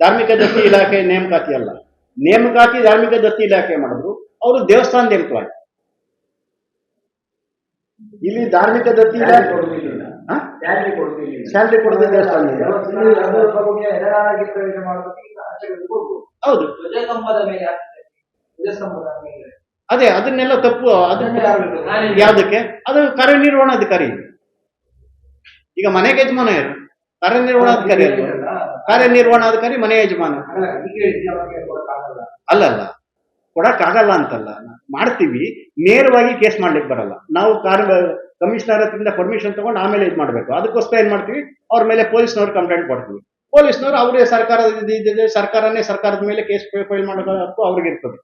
ಧಾರ್ಮಿಕ ದತ್ತಿ ಇಲಾಖೆ ನೇಮಕಾತಿ ಅಲ್ಲ, ನೇಮಕಾತಿ ಧಾರ್ಮಿಕ ದತ್ತಿ ಇಲಾಖೆ ಮಾಡಿದ್ರು, ಅವರು ದೇವಸ್ಥಾನದ ಎಂಪ್ಲಾಯ್. ಇಲ್ಲಿ ಧಾರ್ಮಿಕ ದತ್ತಿ ಇಲಾಖೆ ಸ್ಯಾಲ್ರಿ ಕೊಡದೆ ದೇವಸ್ಥಾನದಿಂದ. ಹೌದು, ಅದೇ ಅದನ್ನೆಲ್ಲ ತಪ್ಪು. ಅದನ್ನ ಯಾವ್ದಕ್ಕೆ? ಅದು ಕಾರ್ಯನಿರ್ವಹಣಾಧಿಕಾರಿ. ಈಗ ಮನೆಗೆ ಯಜಮಾನ ಯಾರು? ಕಾರ್ಯನಿರ್ವಹಣಾಧಿಕಾರಿ ಅಲ್ವಾ? ಕಾರ್ಯನಿರ್ವಹಣಾಧಿಕಾರಿ ಮನೆ ಯಜಮಾನ ಅಲ್ಲಲ್ಲ, ಕೊಡಕ್ಕಾಗಲ್ಲ ಅಂತಲ್ಲ, ಮಾಡ್ತೀವಿ. ನೇರವಾಗಿ ಕೇಸ್ ಮಾಡ್ಲಿಕ್ಕೆ ಬರಲ್ಲ. ನಾವು ಕಮಿಷನರ್ ಹತ್ರದಿಂದ ಪರ್ಮಿಷನ್ ತಗೊಂಡು ಆಮೇಲೆ ಇದು ಮಾಡ್ಬೇಕು. ಅದಕ್ಕೋಸ್ಕರ ಏನ್ ಮಾಡ್ತೀವಿ, ಅವ್ರ ಮೇಲೆ ಪೊಲೀಸ್ನವ್ರು ಕಂಪ್ಲೇಂಟ್ ಕೊಡ್ತೀವಿ. ಪೊಲೀಸ್ನವ್ರು ಅವರೇ ಸರ್ಕಾರದ ಮೇಲೆ ಕೇಸ್ ಫೈಲ್ ಮಾಡೋದು ಅವ್ರಿಗೆ ಇರ್ತದೆ.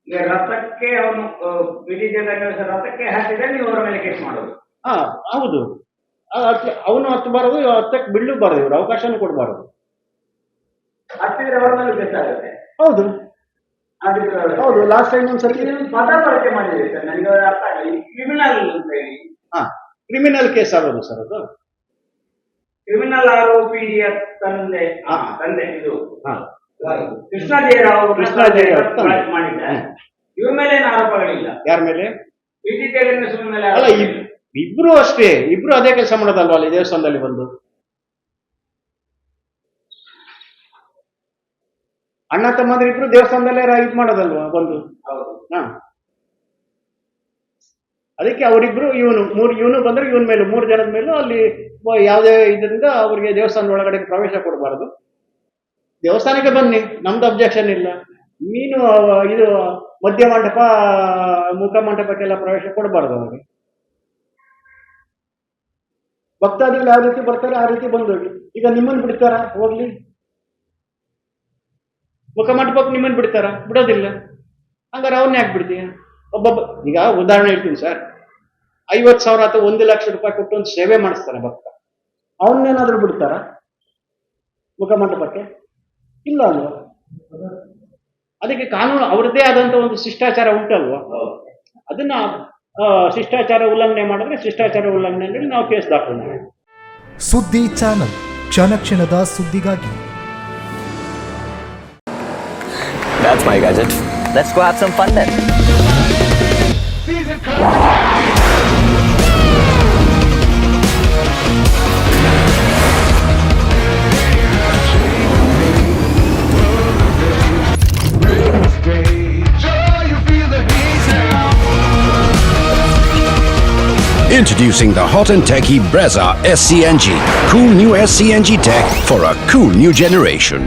ಈಗ ರಥಕ್ಕೆ ಅವನು ರಥಕ್ಕೆ ಹಾಕಿದ್ರೆ ನೀವು ಅವರ ಮೇಲೆ ಕೇಸ್ ಮಾಡೋದು? ಹೌದು. ಅವನು ಹತ್ತಬಾರದು, ಹತ್ತಕ್ಕೆ ಬಿಡ್ಲೂಬಾರದು, ಇವ್ರು ಅವಕಾಶನೂ ಕೊಡಬಾರದು. ಹತ್ತಿದ್ರೆ ಅವರ ಮೇಲೆ ಕೇಸ್ ಆಗುತ್ತೆ. ಹೌದು ಹೌದು. ಲಾಸ್ಟ್ ಟೈಮ್ ಒಂದ್ಸತಿ ಪದ ಬಳಕೆ ಮಾಡಿದೆ ಸರ್, ನನಗೆ ಅರ್ಥ ಆಗಲ್ಲ. ಕ್ರಿಮಿನಲ್ ಅಂತ ಹೇಳಿ. ಕ್ರಿಮಿನಲ್ ಕೇಸ್ ಆಗೋದು ಸರ್ ಅದು. ಕ್ರಿಮಿನಲ್ ಆರೋಪಿಯ ತಂದೆ ಇದು ಕೃಷ್ಣದೇವರಾವ್ ಮಾಡಿದ್ದಾರೆ. ಇವ್ರ ಮೇಲೆ ಏನು ಆರೋಪಗಳಿಲ್ಲ. ಯಾರ ಮೇಲೆ? ಪಿಟಿ ಜಗನ್ನೇಶ್ವರ ಮೇಲೆ ಅಲ್ಲ, ಇಬ್ರು ಅಷ್ಟೇ. ಇಬ್ರು ಅದೇ ಕೆಲಸ ಮಾಡೋದಲ್ವಾ ಅಲ್ಲಿ ದೇವಸ್ಥಾನದಲ್ಲಿ ಬಂದು? ಅಣ್ಣ ತಮ್ಮಂದ್ರೆ ಇಬ್ರು ದೇವಸ್ಥಾನದಲ್ಲೇ ಇದು ಮಾಡೋದಲ್ವಾ ಬಂದು? ಅದಕ್ಕೆ ಅವರಿಬ್ರು ಇವನು ಬಂದ್ರೆ ಇವನ್ ಮೇಲೂ 3 ಜನದ ಮೇಲೂ ಅಲ್ಲಿ ಯಾವುದೇ ಇದರಿಂದ ಅವ್ರಿಗೆ ದೇವಸ್ಥಾನದ ಒಳಗಡೆ ಪ್ರವೇಶ ಕೊಡಬಾರದು. ದೇವಸ್ಥಾನಕ್ಕೆ ಬನ್ನಿ, ನಮ್ದು ಅಬ್ಜೆಕ್ಷನ್ ಇಲ್ಲ. ಮೀನು ಇದು ಮಧ್ಯ ಮಂಟಪ ಮುಖ ಮಂಟಪಕ್ಕೆಲ್ಲ ಪ್ರವೇಶ ಕೊಡಬಾರ್ದು ಅವರಿಗೆ. ಭಕ್ತಾದಿಗಳು ಯಾವ ರೀತಿ ಬರ್ತಾರೆ ಆ ರೀತಿ ಬಂದೋಗಿ. ಈಗ ನಿಮ್ಮನ್ನು ಬಿಡ್ತಾರ ಹೋಗ್ಲಿ? ಮುಖ ಮಂಟಪಕ್ಕೆ ನಿಮ್ಮನ್ನು ಬಿಡ್ತಾರ? ಬಿಡೋದಿಲ್ಲ. ಹಂಗಾರೆ ಅವ್ರನ್ನ ಯಾಕೆ ಬಿಡ್ತೀಯ? ಒಬ್ಬೊಬ್ಬ ಈಗ ಉದಾಹರಣೆ ಹೇಳ್ತೀನಿ ಸರ್, 50,000 ಅಥವಾ 1,00,000 ರೂಪಾಯಿ ಕೊಟ್ಟು ಒಂದು ಸೇವೆ ಮಾಡಿಸ್ತಾನೆ ಭಕ್ತ, ಅವನ್ನೇನಾದ್ರೂ ಬಿಡ್ತಾರ ಮುಖ ಮಂಟಪಕ್ಕೆ? ಇಲ್ಲ ಅಲ್ವಾ? ಅದಕ್ಕೆ ಕಾನೂನು ಅವರದ್ದೇ ಆದಂತ ಒಂದು ಶಿಷ್ಟಾಚಾರ ಉಂಟಲ್ವಾ? ಅದನ್ನ ಶಿಷ್ಟಾಚಾರ ಉಲ್ಲಂಘನೆ ಮಾಡಿದ್ರೆ ಶಿಷ್ಟಾಚಾರ ಉಲ್ಲಂಘನೆ ಅಂದ್ರೆ ನಾವು ಕೇಸ್ ದಾಖಲು ಮಾಡಿ. ಸುದ್ದಿ ಚಾನಲ್, ಕ್ಷಣ ಕ್ಷಣದ ಸುದ್ದಿಗಾಗಿ. That's my gadget. Let's go have some fun then. Introducing the hot and techy Brezza SCNG. Cool new SCNG tech for a cool new generation.